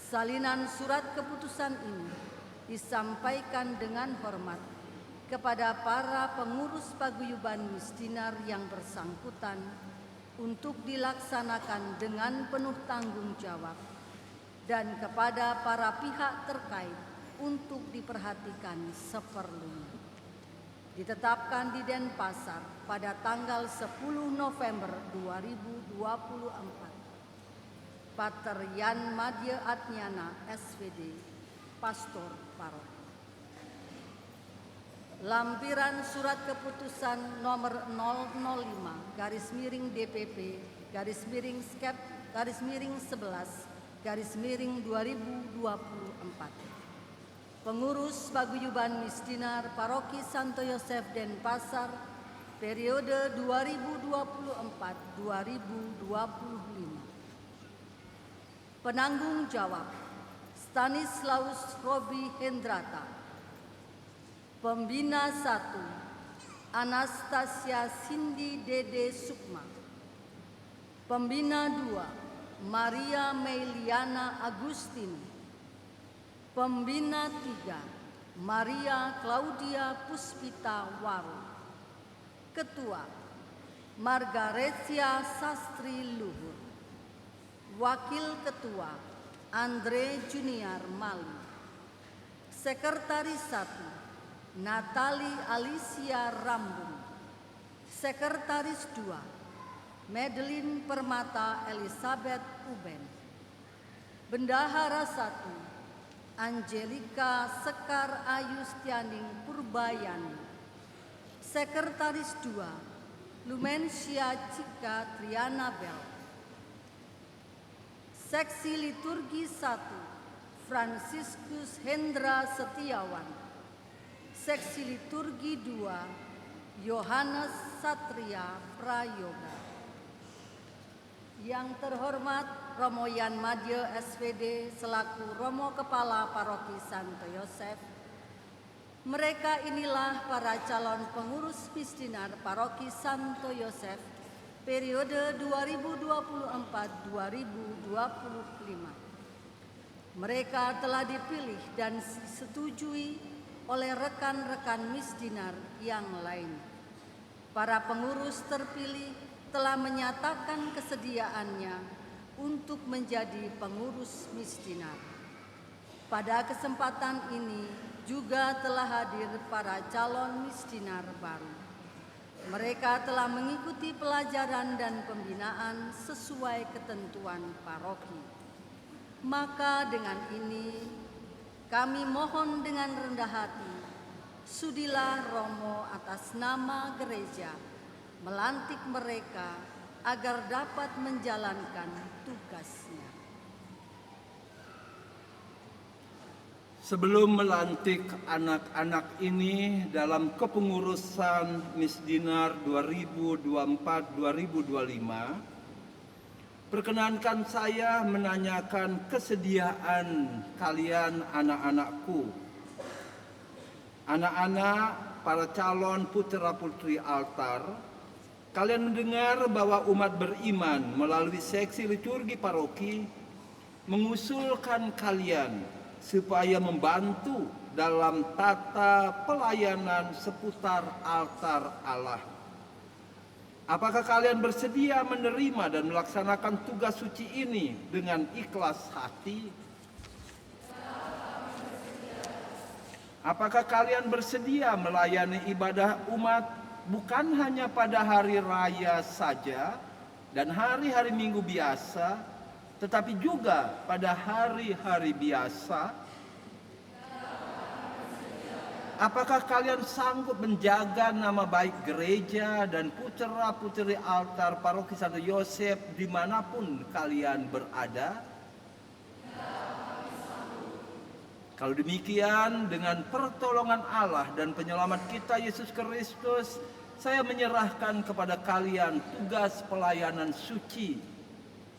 Salinan surat keputusan ini disampaikan dengan hormat kepada para pengurus paguyuban Misdinar yang bersangkutan untuk dilaksanakan dengan penuh tanggung jawab dan kepada para pihak terkait untuk diperhatikan seperlunya. Ditetapkan di Denpasar pada tanggal 10 November 2024. Pater Yan Madya Adnyana, SVD, Pastor Paroki. Lampiran surat keputusan nomor 005-Skep-11-11-2024. Pengurus paguyuban Misdinar Paroki Santo Yosef Denpasar periode 2024-2025. Penanggung jawab Stanislaus Robi Hendrata. Pembina 1 Anastasia Cindy Dede Sukma. Pembina 2 Maria Meiliana Agustin. Pembina 3 Maria Claudia Puspita Waru. Ketua Margaretia Sastri Luhur. Wakil Ketua Andre Junior Mali. Sekretaris 1 Natali Alicia Rambung. Sekretaris 2 Madeline Permata Elizabeth Uben. Bendahara 1 Angelika Sekar Ayustianing Purbayani. Sekretaris 2 Lumensia Cika Triana Bel. Seksi liturgi 1 Franciscus Hendra Setiawan. Seksi liturgi 2 Yohanes Satria Prayoga. Yang terhormat Romo Yan Madya SVD selaku Romo Kepala Paroki Santo Yosef. Mereka inilah para calon pengurus Misdinar Paroki Santo Yosef periode 2024-2025. Mereka telah dipilih dan disetujui oleh rekan-rekan Misdinar yang lain. Para pengurus terpilih telah menyatakan kesediaannya untuk menjadi pengurus Misdinar. Pada kesempatan ini juga telah hadir para calon Misdinar baru. Mereka telah mengikuti pelajaran dan pembinaan sesuai ketentuan paroki. Maka dengan ini kami mohon dengan rendah hati, sudilah Romo atas nama gereja melantik mereka agar dapat menjalankan tugasnya. Sebelum melantik anak-anak ini dalam kepengurusan Misdinar 2024-2025, perkenankan saya menanyakan kesediaan kalian anak-anakku. Anak-anak para calon putra-putri altar, kalian mendengar bahwa umat beriman melalui seksi liturgi paroki mengusulkan kalian supaya membantu dalam tata pelayanan seputar altar Allah. Apakah kalian bersedia menerima dan melaksanakan tugas suci ini dengan ikhlas hati? Apakah kalian bersedia melayani ibadah umat bukan hanya pada hari raya saja dan hari-hari minggu biasa, tetapi juga pada hari-hari biasa? Apakah kalian sanggup menjaga nama baik gereja dan putra-putri altar Paroki Santo Yosef dimanapun kalian berada? Kalau demikian, dengan pertolongan Allah dan penyelamat kita Yesus Kristus, saya menyerahkan kepada kalian tugas pelayanan suci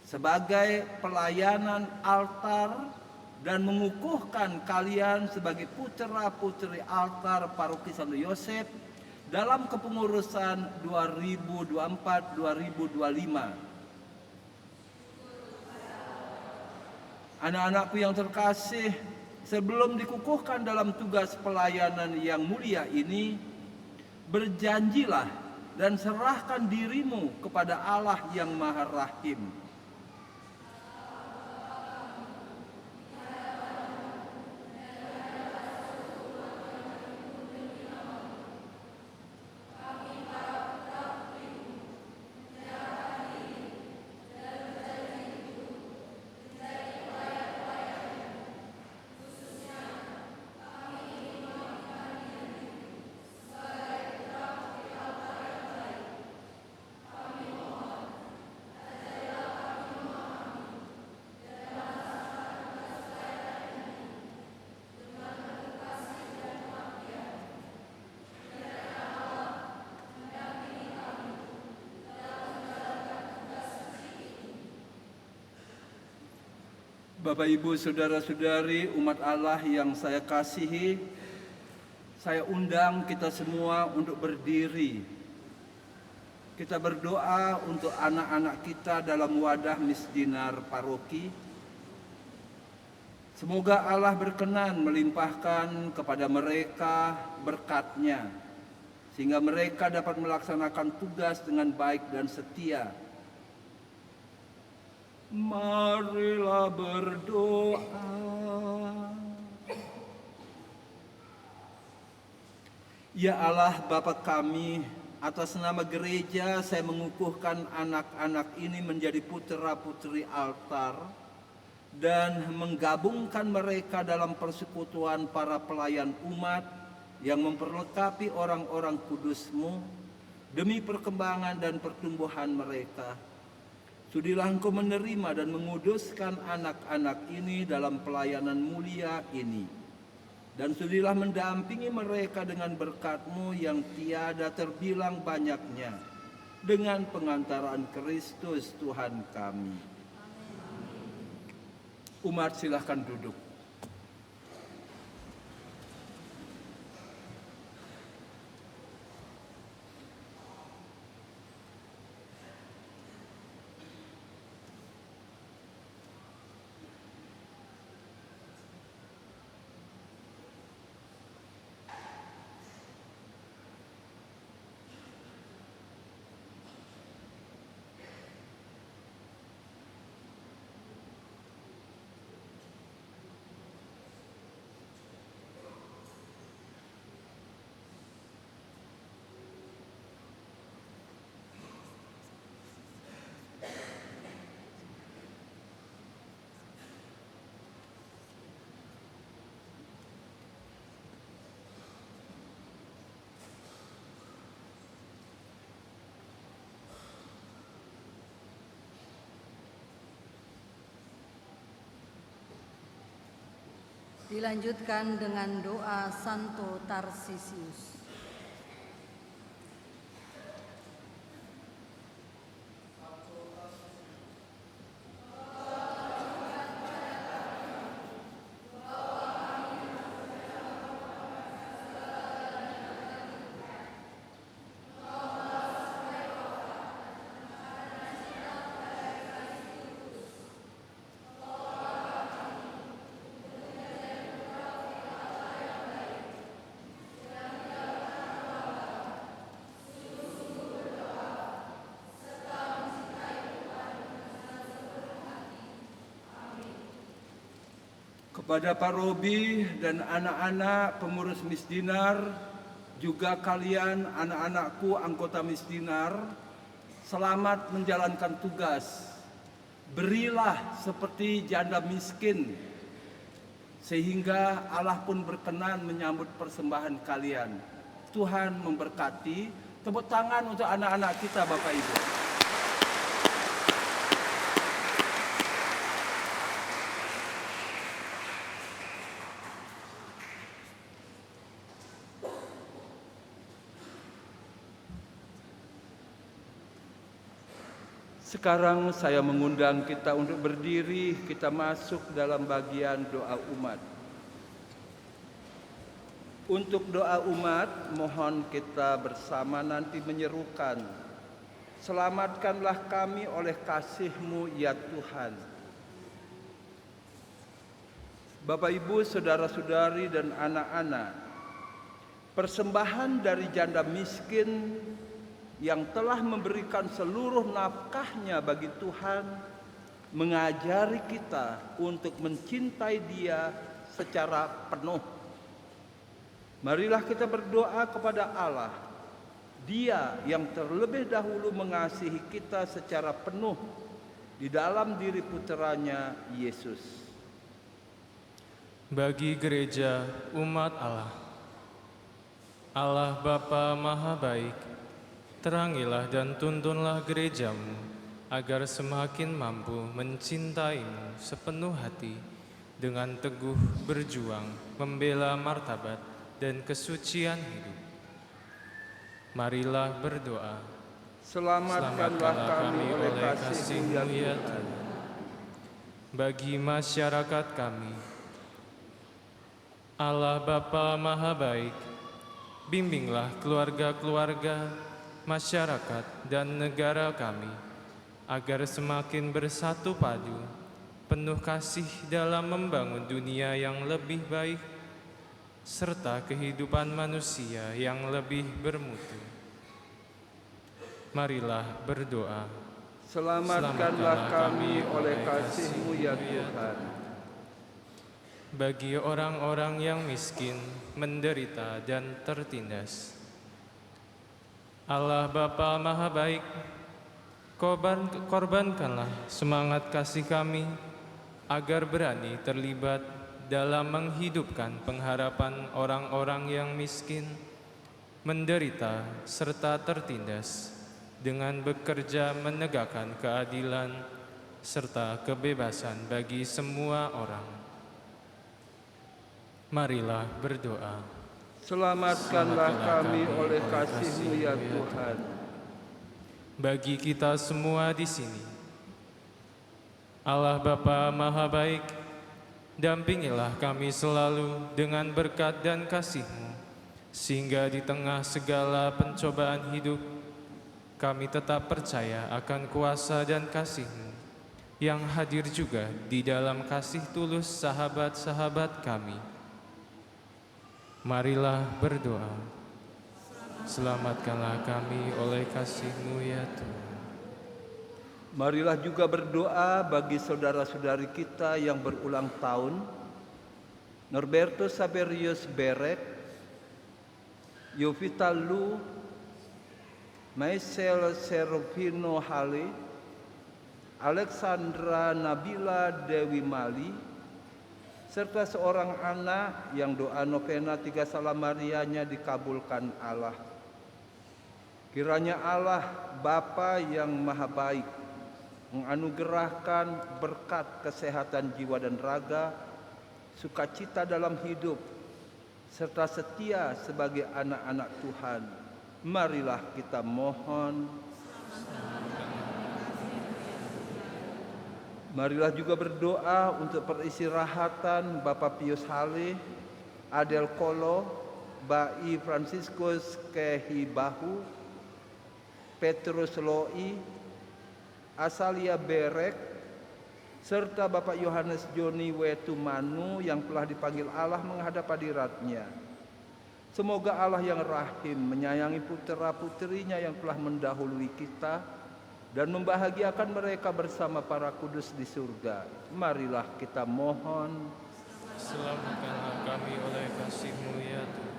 sebagai pelayanan altar dan mengukuhkan kalian sebagai putra-putri altar Paroki Santo Yosef dalam kepengurusan 2024-2025. Anak-anakku yang terkasih, sebelum dikukuhkan dalam tugas pelayanan yang mulia ini, berjanjilah dan serahkan dirimu kepada Allah yang Maha Rahim. Bapak, Ibu, Saudara-saudari, umat Allah yang saya kasihi, saya undang kita semua untuk berdiri. Kita berdoa untuk anak-anak kita dalam wadah misdinar paroki. Semoga Allah berkenan melimpahkan kepada mereka berkat-Nya, sehingga mereka dapat melaksanakan tugas dengan baik dan setia. Marilah berdoa. Ya Allah Bapa kami, atas nama gereja saya mengukuhkan anak-anak ini menjadi putra-putri altar dan menggabungkan mereka dalam persekutuan para pelayan umat yang memperlengkapi orang-orang kudus-Mu demi perkembangan dan pertumbuhan mereka. Sudilah Engkau menerima dan menguduskan anak-anak ini dalam pelayanan mulia ini. Dan sudilah mendampingi mereka dengan berkat-Mu yang tiada terbilang banyaknya, dengan pengantaran Kristus Tuhan kami. Umat silahkan duduk. Dilanjutkan dengan doa Santo Tarsisius. kepada Pak Robi dan anak-anak pengurus Misdinar, juga kalian anak-anakku anggota Misdinar, selamat menjalankan tugas. Berilah seperti janda miskin, sehingga Allah pun berkenan menyambut persembahan kalian. Tuhan memberkati. Tepuk tangan untuk anak-anak kita, Bapak Ibu. Sekarang saya mengundang kita untuk berdiri, kita masuk dalam bagian doa umat. Untuk doa umat, mohon kita bersama nanti menyerukan, selamatkanlah kami oleh kasih-Mu ya Tuhan. Bapak Ibu, saudara-saudari dan anak-anak, persembahan dari janda miskin yang telah memberikan seluruh nafkahnya bagi Tuhan, mengajari kita untuk mencintai Dia secara penuh. Marilah kita berdoa kepada Allah, Dia yang terlebih dahulu mengasihi kita secara penuh di dalam diri puteranya Yesus. Bagi gereja umat Allah, Allah Bapa Maha Baik, terangilah dan tuntunlah gerejamu agar semakin mampu mencintai-Mu sepenuh hati, dengan teguh berjuang membela martabat dan kesucian hidup. Marilah berdoa. Selamatkanlah kami oleh kasih-Mu ya Tuhan. Bagi masyarakat kami, Allah Bapa Maha Baik, bimbinglah keluarga-keluarga, masyarakat dan negara kami, agar semakin bersatu padu, penuh kasih dalam membangun dunia yang lebih baik, serta kehidupan manusia yang lebih bermutu. Marilah berdoa. Selamatkanlah kami oleh kasih-Mu ya Tuhan. Bagi orang-orang yang miskin, menderita dan tertindas, Allah Bapa Maha Baik, korbankanlah semangat kasih kami agar berani terlibat dalam menghidupkan pengharapan orang-orang yang miskin, menderita, serta tertindas, dengan bekerja menegakkan keadilan serta kebebasan bagi semua orang. Marilah berdoa. Selamatkanlah kami oleh kasih-Mu ya Tuhan. Bagi kita semua di sini, Allah Bapa Maha Baik, dampingilah kami selalu dengan berkat dan kasih-Mu, sehingga di tengah segala pencobaan hidup, kami tetap percaya akan kuasa dan kasih-Mu, yang hadir juga di dalam kasih tulus sahabat-sahabat kami. Marilah berdoa. Selamatkanlah kami oleh kasih-Mu ya Tuhan. Marilah juga berdoa bagi saudara-saudari kita yang berulang tahun, Norberto Saberius Berek, Yovita Lu, Maisel Serofino Hale, Alexandra Nabila Dewi Mali, serta seorang anak yang doa novena 3 Salam Marianya dikabulkan Allah. Kiranya Allah Bapa yang Maha Baik menganugerahkan berkat kesehatan jiwa dan raga, sukacita dalam hidup, serta setia sebagai anak-anak Tuhan. Marilah kita mohon. Marilah juga berdoa untuk peristirahatan Bapak Pius Hale, Adel Kolo, Bai Franciscus Kehibahu, Petrus Loi, Asalia Berek, serta Bapak Yohanes Joni Wetumanu yang telah dipanggil Allah menghadap hadiratnya. Semoga Allah yang rahim menyayangi putra-putrinya yang telah mendahului kita dan membahagiakan mereka bersama para kudus di surga. Marilah kita mohon. Selamatkanlah kami oleh kasih-Mu ya Tuhan.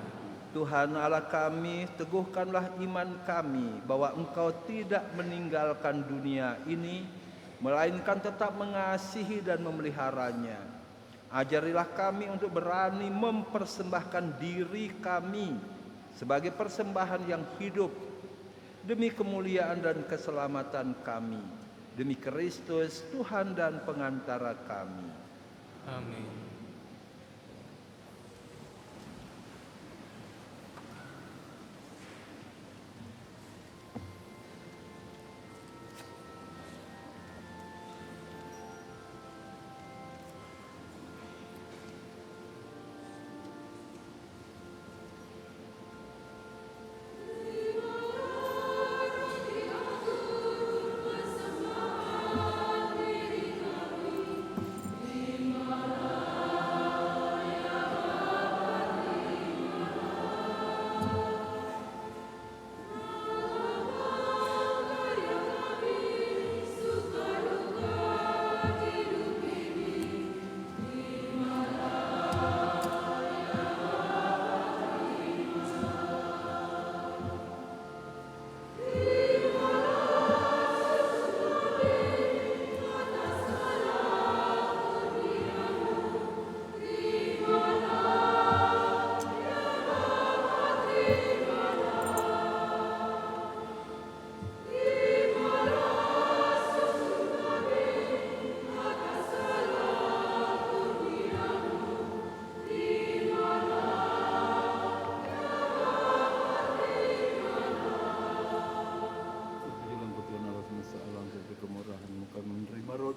Tuhan Allah kami, teguhkanlah iman kami bahwa Engkau tidak meninggalkan dunia ini, melainkan tetap mengasihi dan memeliharanya. Ajarilah kami untuk berani mempersembahkan diri kami sebagai persembahan yang hidup demi kemuliaan dan keselamatan kami, demi Kristus Tuhan dan pengantara kami. Amin.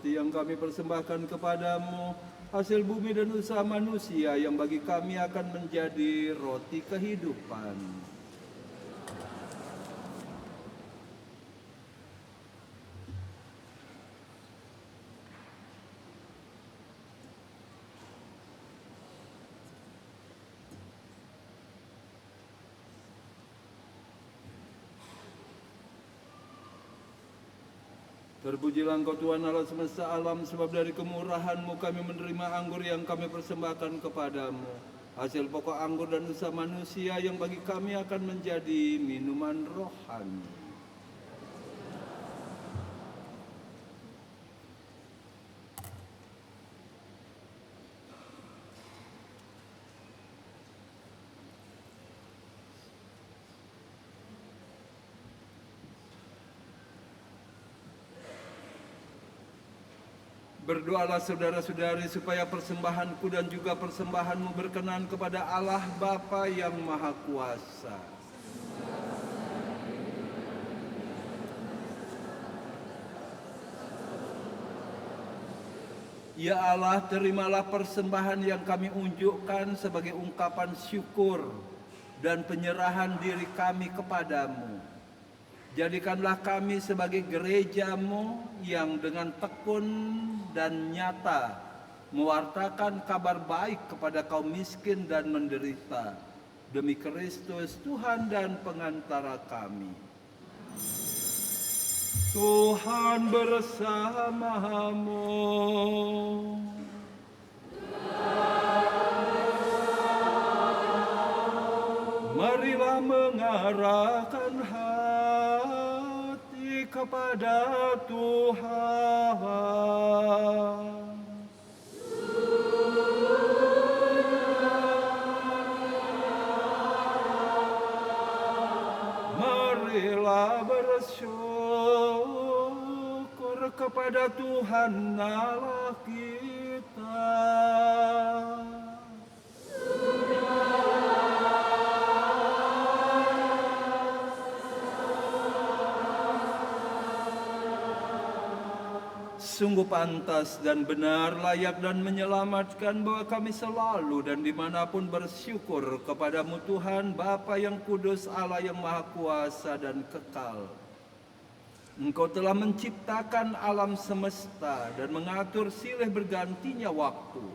Yang kami persembahkan kepadamu, hasil bumi dan usaha manusia yang bagi kami akan menjadi roti kehidupan. Terpujilah Engkau Tuhan Allah semesta alam, sebab dari kemurahan-Mu kami menerima anggur yang kami persembahkan kepadamu. Hasil pokok anggur dan usaha manusia yang bagi kami akan menjadi minuman rohani. Berdoalah saudara-saudari supaya persembahanku dan juga persembahanmu berkenan kepada Allah Bapa yang Maha Kuasa. Ya Allah, terimalah persembahan yang kami unjukkan sebagai ungkapan syukur dan penyerahan diri kami kepadamu. Jadikanlah kami sebagai gereja-Mu yang dengan tekun dan nyata mewartakan kabar baik kepada kaum miskin dan menderita, demi Kristus Tuhan dan pengantara kami. Tuhan bersamamu. Marilah mengarahkan hati kepada Tuhan. Marilah bersyukur kepada Tuhan Allah kita. Sungguh pantas dan benar, layak dan menyelamatkan bahwa kami selalu dan dimanapun bersyukur kepadamu Tuhan, Bapa yang kudus, Allah yang maha kuasa dan kekal. Engkau telah menciptakan alam semesta dan mengatur silih bergantinya waktu.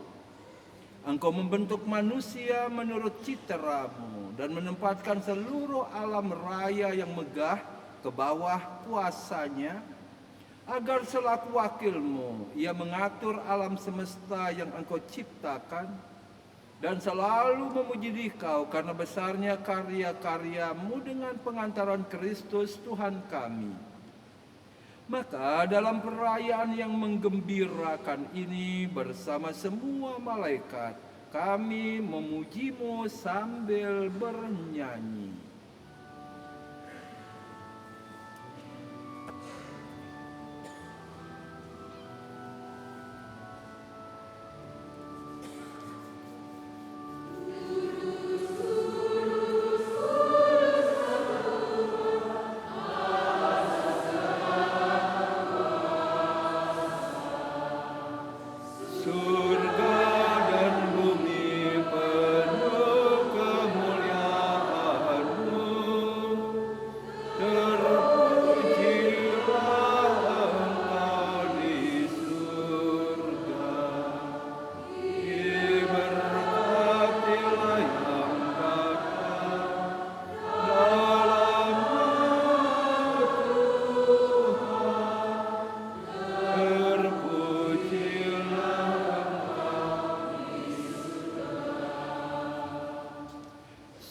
Engkau membentuk manusia menurut citeramu dan menempatkan seluruh alam raya yang megah ke bawah kuasanya, agar selaku wakilmu ia mengatur alam semesta yang engkau ciptakan dan selalu memuji Dikau karena besarnya karya-karyamu dengan pengantaran Kristus Tuhan kami. Maka dalam perayaan yang menggembirakan ini bersama semua malaikat, kami memuji-Mu sambil bernyanyi.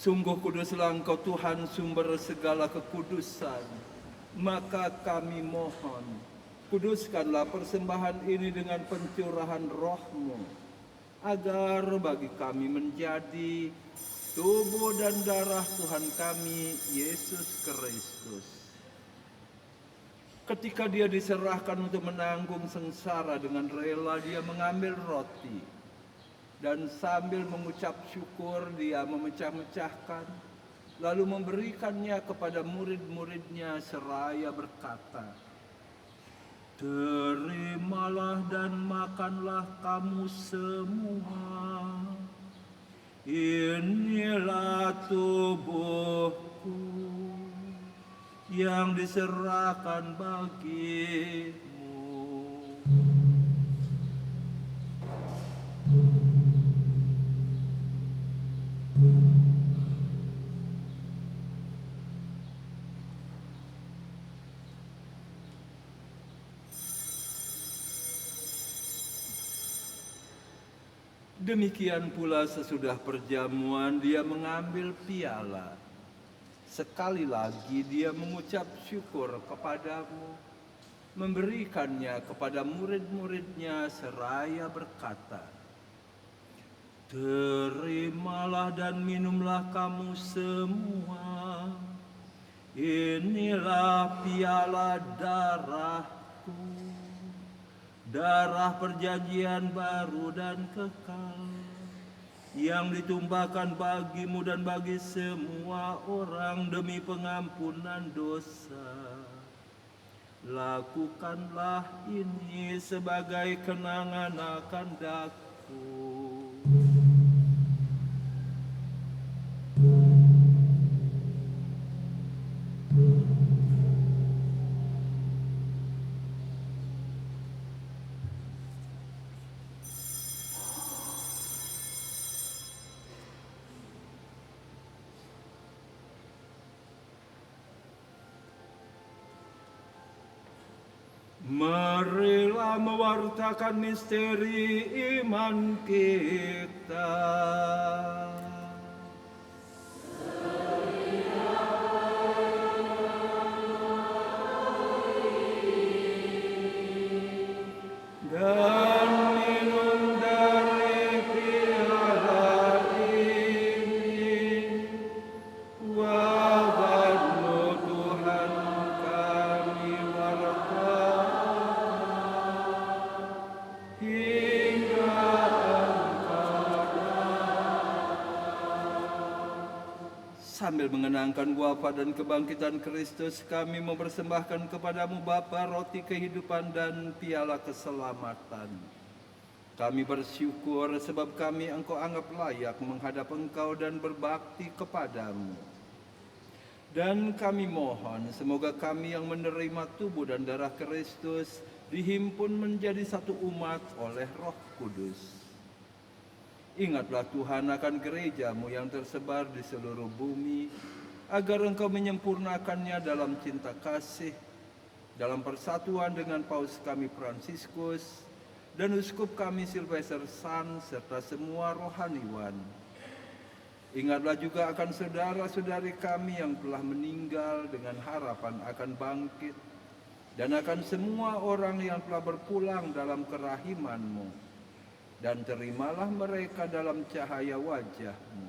Sungguh kuduslah Engkau Tuhan, sumber segala kekudusan. Maka kami mohon, kuduskanlah persembahan ini dengan pencurahan Roh-Mu, agar bagi kami menjadi tubuh dan darah Tuhan kami, Yesus Kristus. Ketika Dia diserahkan untuk menanggung sengsara dengan rela, Dia mengambil roti, dan sambil mengucap syukur Dia memecah-mecahkan, lalu memberikannya kepada murid-muridnya seraya berkata, "Terimalah dan makanlah kamu semua. Inilah tubuhku yang diserahkan bagimu." Demikian pula sesudah perjamuan Dia mengambil piala. Sekali lagi Dia mengucap syukur kepadamu, memberikannya kepada murid-muridnya seraya berkata, "Terimalah dan minumlah kamu semua. Inilah piala darahku, darah perjanjian baru dan kekal, yang ditumpahkan bagimu dan bagi semua orang demi pengampunan dosa. Lakukanlah ini sebagai kenangan akan daku." Marilah mewartakan misteri iman kita. Dan minum dari piala ini, wabah-Mu Tuhan kami wartakan hingga Sambil mengenangkan wafat dan kebangkitan Kristus, kami mempersembahkan kepadamu Bapa roti kehidupan dan piala keselamatan. Kami bersyukur sebab kami Engkau anggap layak menghadap Engkau dan berbakti kepadamu. Dan kami mohon semoga kami yang menerima tubuh dan darah Kristus dihimpun menjadi satu umat oleh Roh Kudus. Ingatlah Tuhan akan gereja-Mu yang tersebar di seluruh bumi, agar Engkau menyempurnakannya dalam cinta kasih, dalam persatuan dengan Paus kami Fransiskus, dan uskup kami Sylvester San serta semua rohaniwan. Ingatlah juga akan saudara-saudari kami yang telah meninggal dengan harapan akan bangkit, dan akan semua orang yang telah berpulang dalam kerahiman-Mu, dan terimalah mereka dalam cahaya wajah-Mu.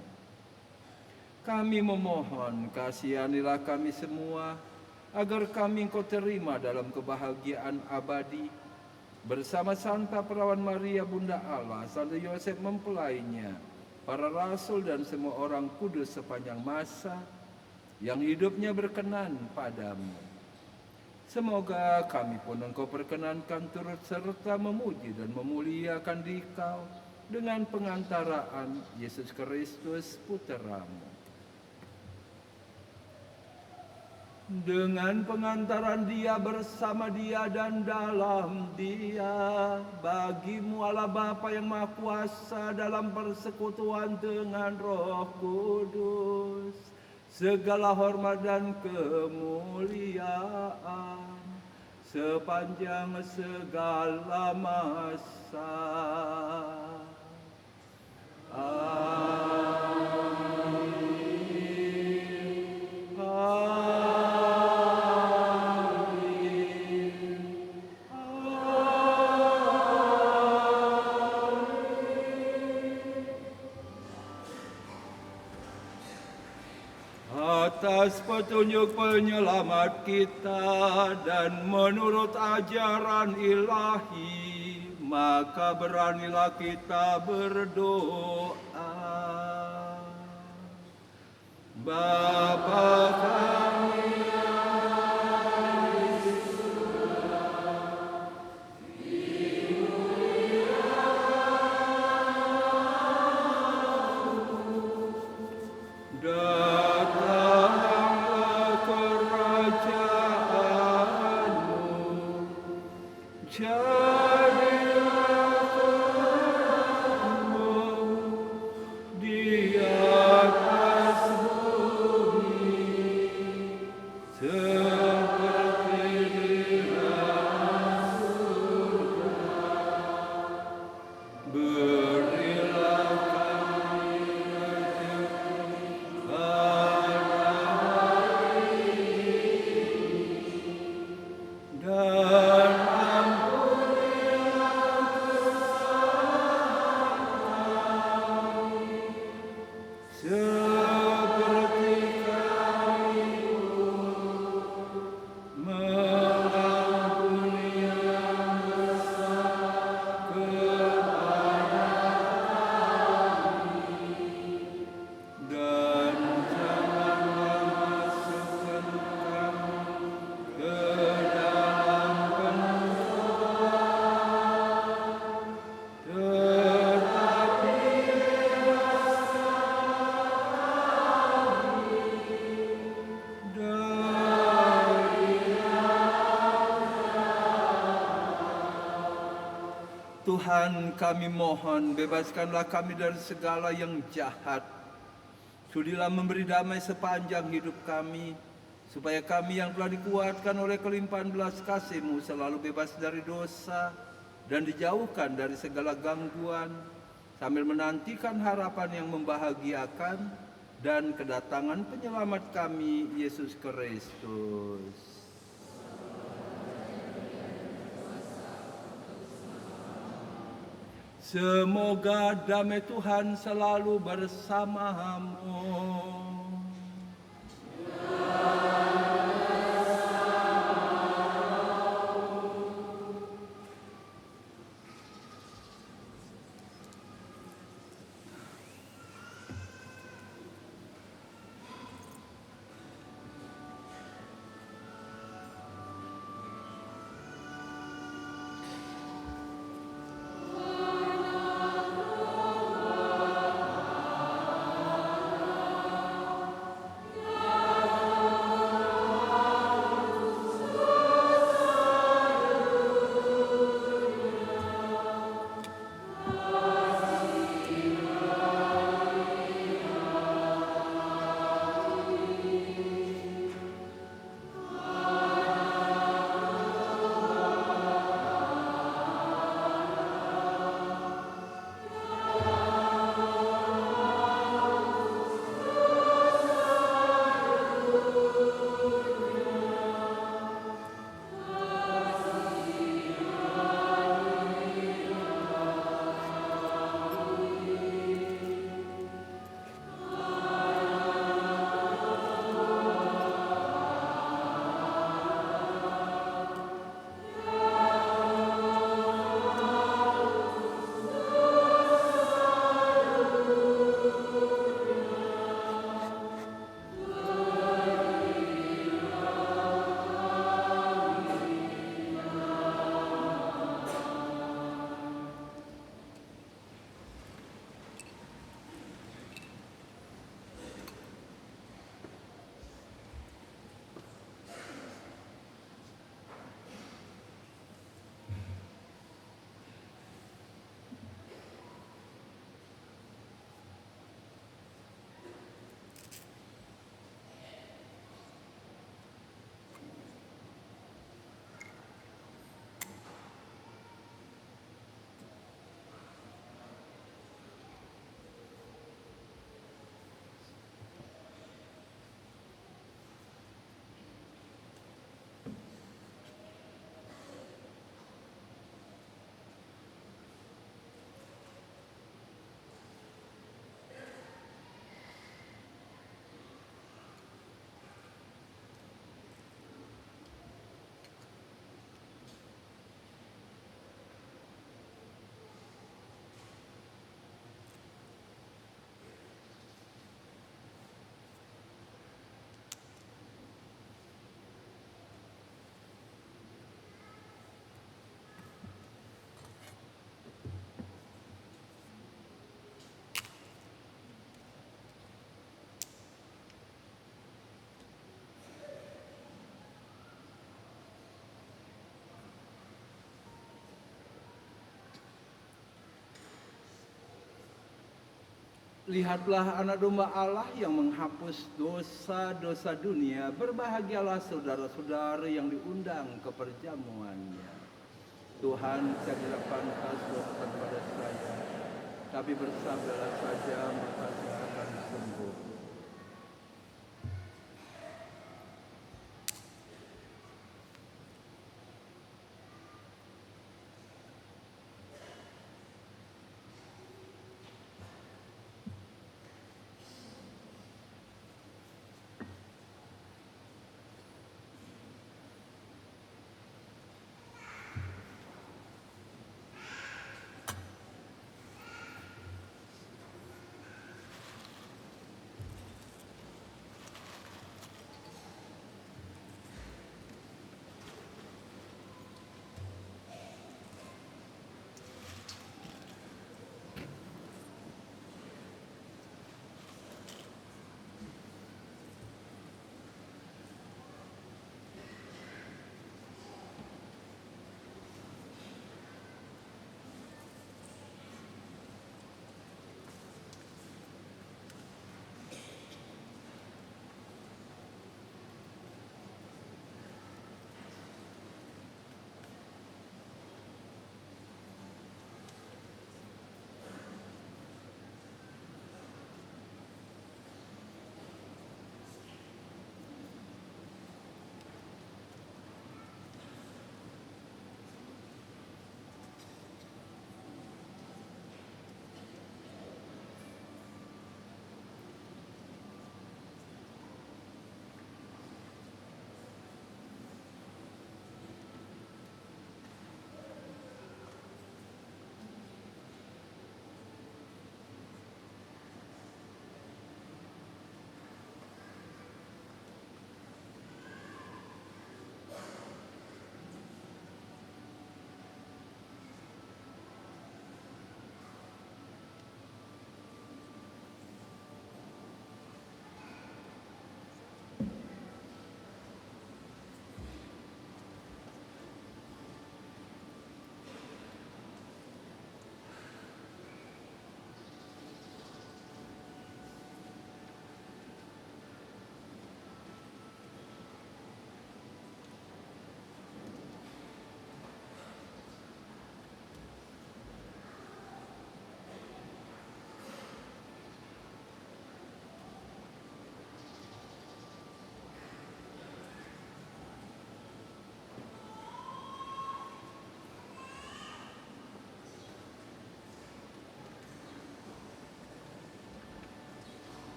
Kami memohon, kasihanilah kami semua, agar kami Engkau terima dalam kebahagiaan abadi, bersama Santa Perawan Maria Bunda Allah, Santo Yosef mempelainya, para rasul dan semua orang kudus sepanjang masa yang hidupnya berkenan padamu. Semoga kami pun Engkau perkenankan turut serta memuji dan memuliakan Dikau dengan pengantaraan Yesus Kristus Putra-Mu. Dengan pengantaran Dia, bersama Dia, dan dalam Dia, bagi-Mu Allah Bapa yang Maha Kuasa dalam persekutuan dengan Roh Kudus, segala hormat dan kemuliaan sepanjang segala masa. Atas petunjuk penyelamat kita dan menurut ajaran ilahi, maka beranilah kita berdoa. Bapa kami Tuhan, kami mohon, bebaskanlah kami dari segala yang jahat. Sudilah memberi damai sepanjang hidup kami, supaya kami yang telah dikuatkan oleh kelimpahan belas kasih-Mu selalu bebas dari dosa dan dijauhkan dari segala gangguan, sambil menantikan harapan yang membahagiakan dan kedatangan penyelamat kami, Yesus Kristus. Semoga damai Tuhan selalu bersamamu. Lihatlah anak domba Allah yang menghapus dosa-dosa dunia. Berbahagialah saudara-saudara yang diundang ke perjamuannya. Tuhan, jadilah pantas doakan pada saya, tapi bersabarlah saja, maka saya akan sembuh.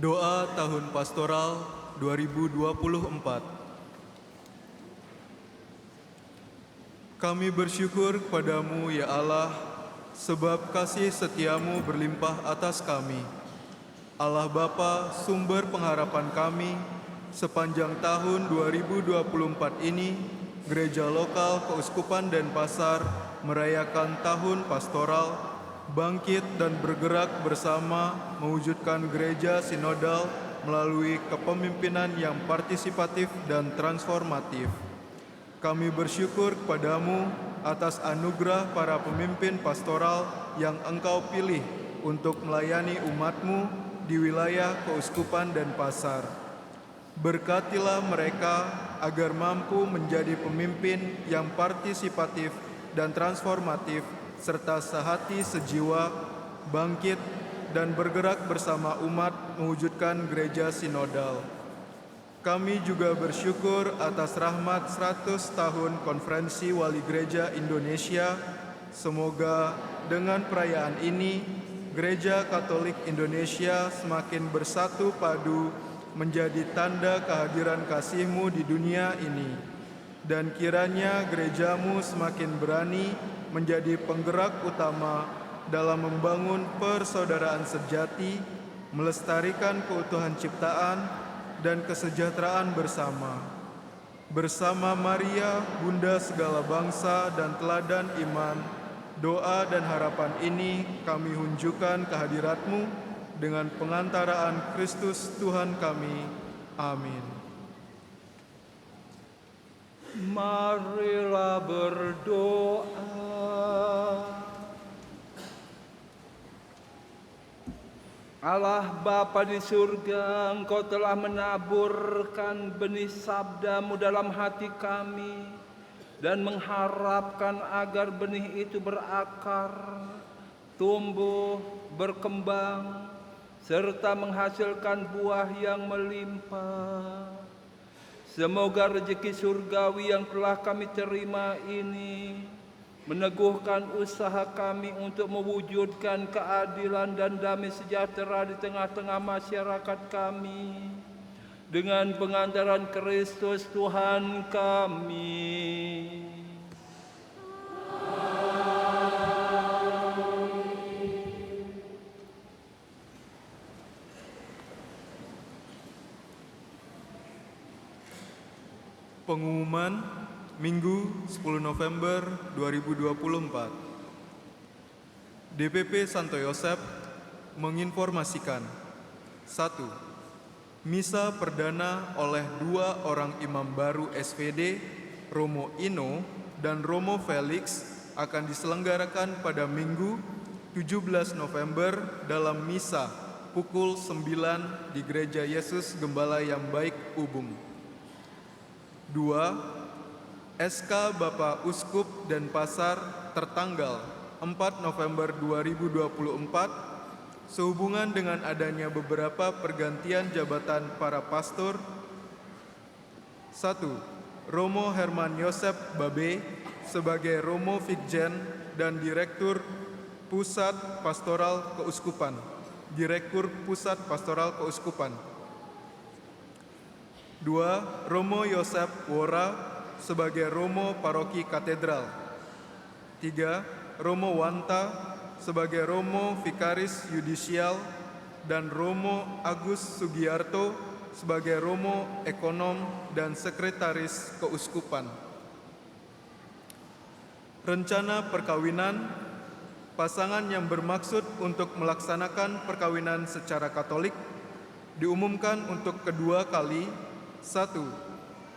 Doa Tahun Pastoral 2024. Kami bersyukur kepadamu ya Allah, sebab kasih setiamu berlimpah atas kami. Allah Bapa, sumber pengharapan kami, sepanjang tahun 2024 ini, Gereja Lokal Keuskupan Denpasar merayakan Tahun Pastoral, bangkit dan bergerak bersama mewujudkan gereja sinodal melalui kepemimpinan yang partisipatif dan transformatif. Kami bersyukur kepadamu atas anugerah para pemimpin pastoral yang Engkau pilih untuk melayani umat-Mu di wilayah Keuskupan Denpasar. Berkatilah mereka agar mampu menjadi pemimpin yang partisipatif dan transformatif, serta sehati sejiwa, bangkit, dan bergerak bersama umat mewujudkan gereja sinodal. Kami juga bersyukur atas rahmat 100 tahun Konferensi Wali Gereja Indonesia. Semoga dengan perayaan ini, Gereja Katolik Indonesia semakin bersatu padu menjadi tanda kehadiran kasih-Mu di dunia ini. Dan kiranya gerejamu semakin berani menjadi penggerak utama dalam membangun persaudaraan sejati, melestarikan keutuhan ciptaan, dan kesejahteraan bersama. Bersama Maria, Bunda segala bangsa dan teladan iman, doa dan harapan ini kami hunjukkan kehadirat-Mu dengan pengantaraan Kristus Tuhan kami. Amin. Marilah berdoa. Allah Bapa di surga, Engkau telah menaburkan benih sabda-Mu dalam hati kami dan mengharapkan agar benih itu berakar, tumbuh, berkembang, serta menghasilkan buah yang melimpah. Semoga rezeki surgawi yang telah kami terima ini meneguhkan usaha kami untuk mewujudkan keadilan dan damai sejahtera di tengah-tengah masyarakat kami dengan pengantaran Kristus Tuhan kami. Pengumuman Minggu 10 November 2024. DPP Santo Yosep menginformasikan: 1. Misa perdana oleh 2 orang imam baru SVD, Romo Ino dan Romo Felix, akan diselenggarakan pada Minggu 17 November dalam misa pukul 9 di Gereja Yesus Gembala Yang Baik Ubung. 2. SK Bapak Uskup Denpasar tertanggal 4 November 2024 sehubungan dengan adanya beberapa pergantian jabatan para pastor. 1. Romo Herman Yosep Babe sebagai Romo Fikjen dan Direktur Pusat Pastoral Keuskupan. Direktur Pusat Pastoral Keuskupan. 2. Romo Yosep Wora sebagai Romo Paroki Katedral. 3. Romo Wanta sebagai Romo Vikaris Yudisial dan Romo Agus Sugiarto sebagai Romo Ekonom dan Sekretaris Keuskupan. Rencana perkawinan: pasangan yang bermaksud untuk melaksanakan perkawinan secara Katolik diumumkan untuk kedua kali. 1.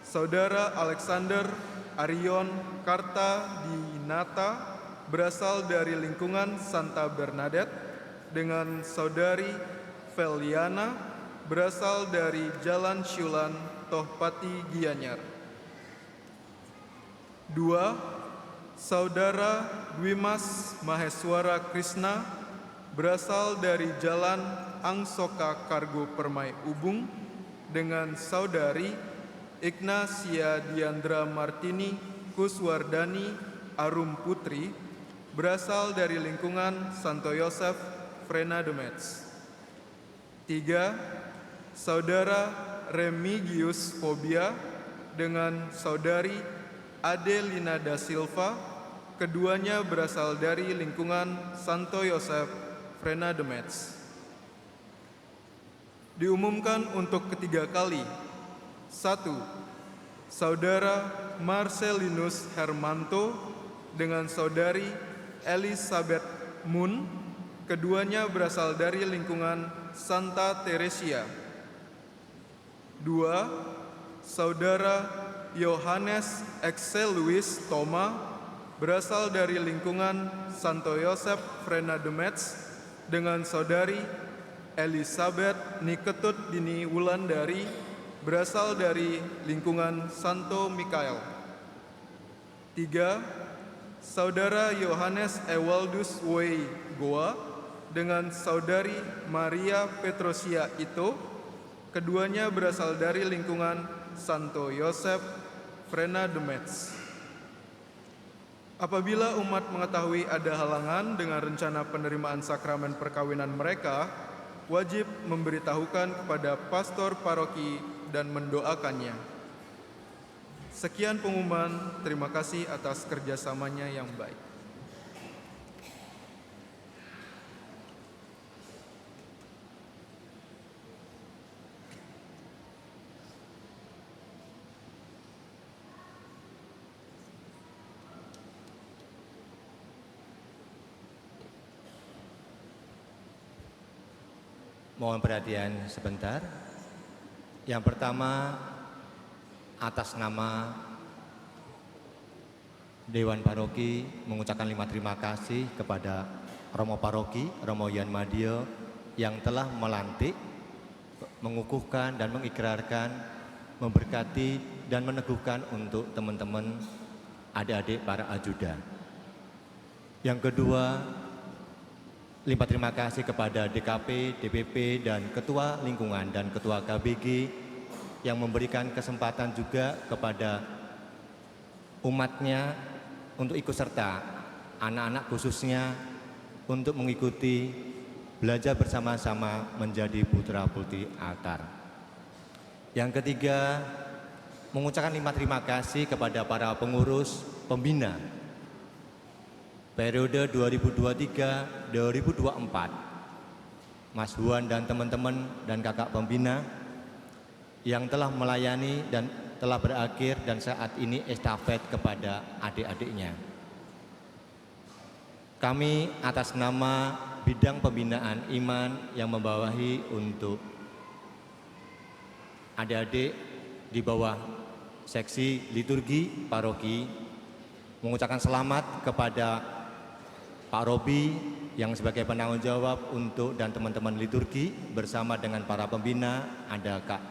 Saudara Alexander Arion Kartadinata berasal dari lingkungan Santa Bernadette dengan saudari Feliana berasal dari Jalan Syulan, Tohpati, Gianyar. 2. Saudara Dwimas Maheswara Krishna berasal dari Jalan Angsoka Kargo Permai Ubung dengan saudari Ignacia Diandra Martini Kuswardani Arum Putri berasal dari lingkungan Santo Yosef Frena de Metz. 3. Saudara Remigius Fobia dengan Saudari Adelina da Silva, keduanya berasal dari lingkungan Santo Yosef, Frena de Metz. Diumumkan untuk ketiga kali. 1. Saudara Marcelinus Hermanto dengan Saudari Elizabeth Moon, keduanya berasal dari lingkungan Santa Teresia. 2. Saudara Yohanes Excel Louis Thoma berasal dari lingkungan Santo Yosef Frena de Metz dengan Saudari Elizabeth Niketut Dini Wulandari berasal dari lingkungan Santo Mikael. 3. Saudara Yohanes Ewaldus Wei Goa dengan Saudari Maria Petrosia Ito, keduanya berasal dari lingkungan Santo Yosef Frena de Metz. Apabila umat mengetahui ada halangan dengan rencana penerimaan sakramen perkawinan mereka, wajib memberitahukan kepada pastor paroki dan mendoakannya. Sekian pengumuman, terima kasih atas kerjasamanya yang baik. Mohon perhatian sebentar. Yang pertama, atas nama Dewan Paroki mengucapkan 5 terima kasih kepada Romo Paroki, Romo Yan Madio yang telah melantik, mengukuhkan dan mengikrarkan, memberkati dan meneguhkan untuk teman-teman adik-adik para ajudan. Yang kedua, 5 terima kasih kepada DKP, DPP, dan Ketua Lingkungan dan Ketua KBG yang memberikan kesempatan juga kepada umatnya untuk ikut serta, anak-anak khususnya untuk mengikuti belajar bersama-sama menjadi putra-putri altar. Yang ketiga, mengucapkan 5 terima kasih kepada para pengurus pembina periode 2023-2024, Mas Huan dan teman-teman dan kakak pembina yang telah melayani dan telah berakhir dan saat ini estafet kepada adik-adiknya. Kami atas nama bidang pembinaan iman yang membawahi untuk adik-adik di bawah seksi liturgi paroki mengucapkan selamat kepada Pak Robi yang sebagai penanggung jawab untuk dan teman-teman liturgi bersama dengan para pembina, ada Kak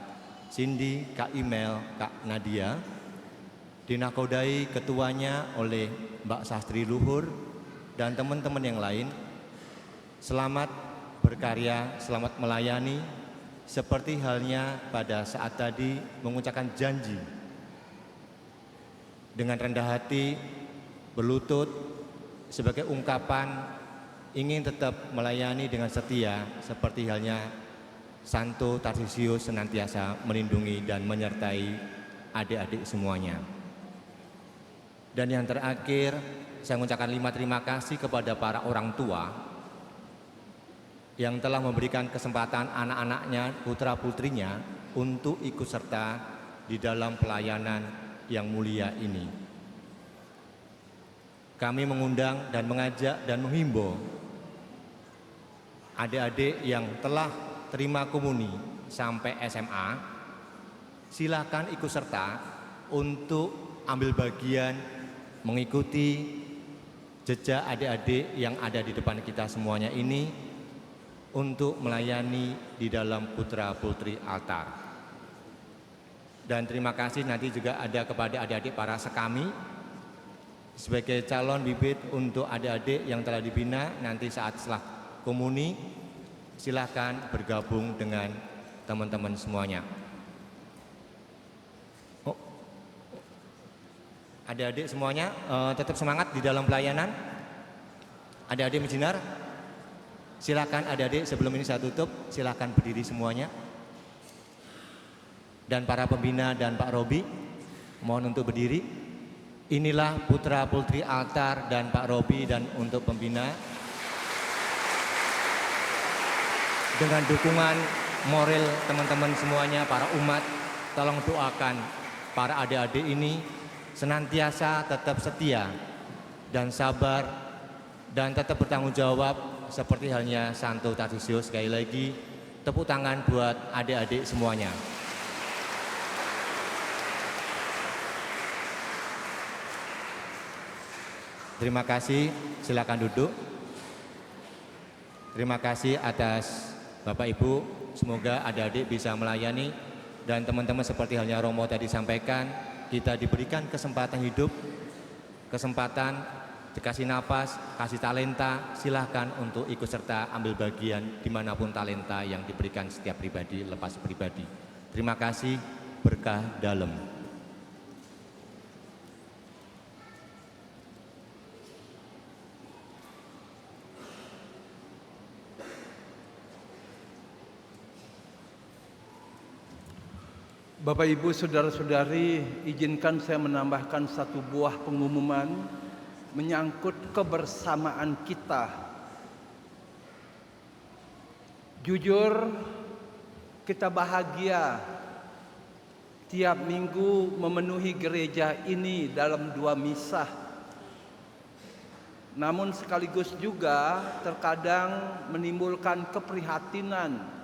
Cindy, Kak Imel, Kak Nadia, dinakodai ketuanya oleh Mbak Sastri Luhur dan teman-teman yang lain. Selamat berkarya, selamat melayani, seperti halnya pada saat tadi mengucapkan janji dengan rendah hati, berlutut, sebagai ungkapan ingin tetap melayani dengan setia seperti halnya Santo Tarsisius senantiasa melindungi dan menyertai adik-adik semuanya. Dan yang terakhir, saya mengucapkan 5 terima kasih kepada para orang tua yang telah memberikan kesempatan anak-anaknya, putra-putrinya untuk ikut serta di dalam pelayanan yang mulia ini. Kami mengundang dan mengajak dan menghimbau adik-adik yang telah terima komuni sampai SMA, silakan ikut serta untuk ambil bagian mengikuti jejak adik-adik yang ada di depan kita semuanya ini untuk melayani di dalam putra-putri altar. Dan terima kasih nanti juga ada kepada adik-adik para sekami sebagai calon bibit untuk adik-adik yang telah dibina. Nanti saat setelah komuni silakan bergabung dengan teman-teman semuanya. Adik-adik semuanya tetap semangat di dalam pelayanan. Adik-adik Mijinar, silakan adik-adik sebelum ini saya tutup, silakan berdiri semuanya. dan para pembina dan Pak Robi, mohon untuk berdiri. Inilah putra putri altar dan Pak Robi dan untuk pembina. Dengan dukungan moral teman-teman semuanya, para umat, tolong doakan para adik-adik ini senantiasa tetap setia dan sabar dan tetap bertanggung jawab seperti halnya Santo Tarsius. Sekali lagi tepuk tangan buat adik-adik semuanya. Terima kasih, silakan duduk. Terima kasih atas Bapak Ibu, semoga adik-adik bisa melayani dan teman-teman seperti halnya Romo tadi sampaikan, kita diberikan kesempatan hidup, kesempatan dikasih nafas, kasih talenta, silahkan untuk ikut serta ambil bagian dimanapun talenta yang diberikan setiap pribadi lepas pribadi. Terima kasih, berkah dalam. Bapak Ibu saudara-saudari, izinkan saya menambahkan satu buah pengumuman menyangkut kebersamaan kita. Jujur, kita bahagia tiap minggu memenuhi gereja ini dalam 2 misa. Namun sekaligus juga terkadang menimbulkan keprihatinan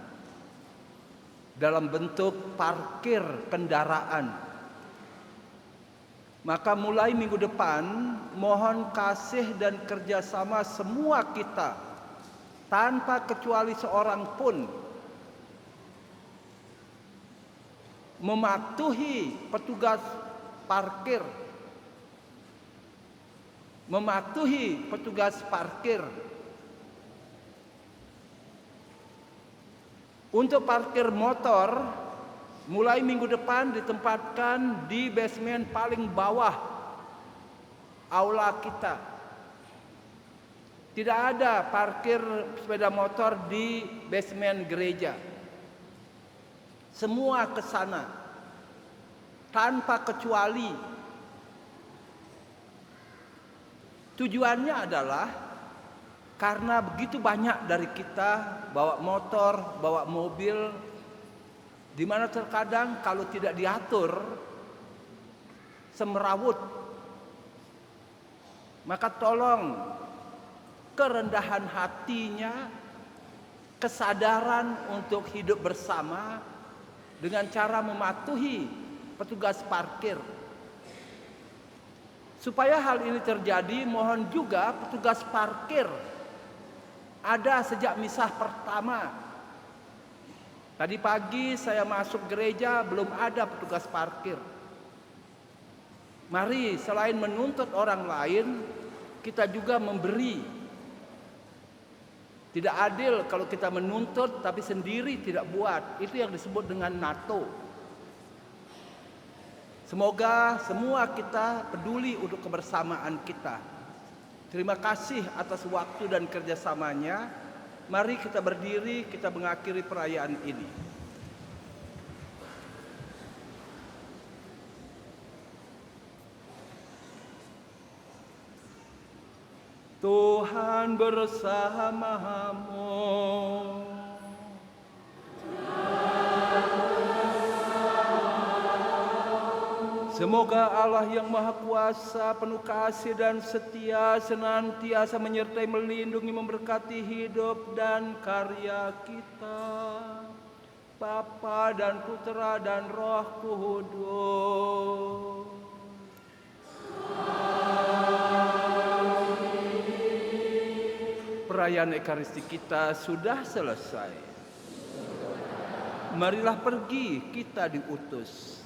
dalam bentuk parkir kendaraan. Maka mulai minggu depan, mohon kasih dan kerjasama semua kita, tanpa kecuali seorang pun, mematuhi petugas parkir. Mematuhi petugas parkir. Untuk parkir motor, mulai minggu depan ditempatkan di basement paling bawah aula kita. Tidak ada parkir sepeda motor di basement gereja. Semua ke sana tanpa kecuali. Tujuannya adalah karena begitu banyak dari kita bawa motor, bawa mobil, di mana terkadang kalau tidak diatur semrawut. Maka tolong kerendahan hatinya, kesadaran untuk hidup bersama dengan cara mematuhi petugas parkir. Supaya hal ini terjadi, mohon juga petugas parkir ada sejak misa pertama. Tadi pagi saya masuk gereja, belum ada petugas parkir. Mari selain menuntut orang lain, kita juga memberi. Tidak adil kalau kita menuntut tapi sendiri tidak buat. Itu yang disebut dengan NATO. Semoga semua kita peduli untuk kebersamaan kita. Terima kasih atas waktu dan kerjasamanya. Mari kita berdiri, kita mengakhiri perayaan ini. Tuhan bersamamu. Semoga Allah yang Maha Kuasa, penuh kasih dan setia, senantiasa menyertai, melindungi, memberkati hidup dan karya kita, Bapa dan Putra dan Roh Kudus. Perayaan Ekaristi kita sudah selesai. Marilah pergi, kita diutus.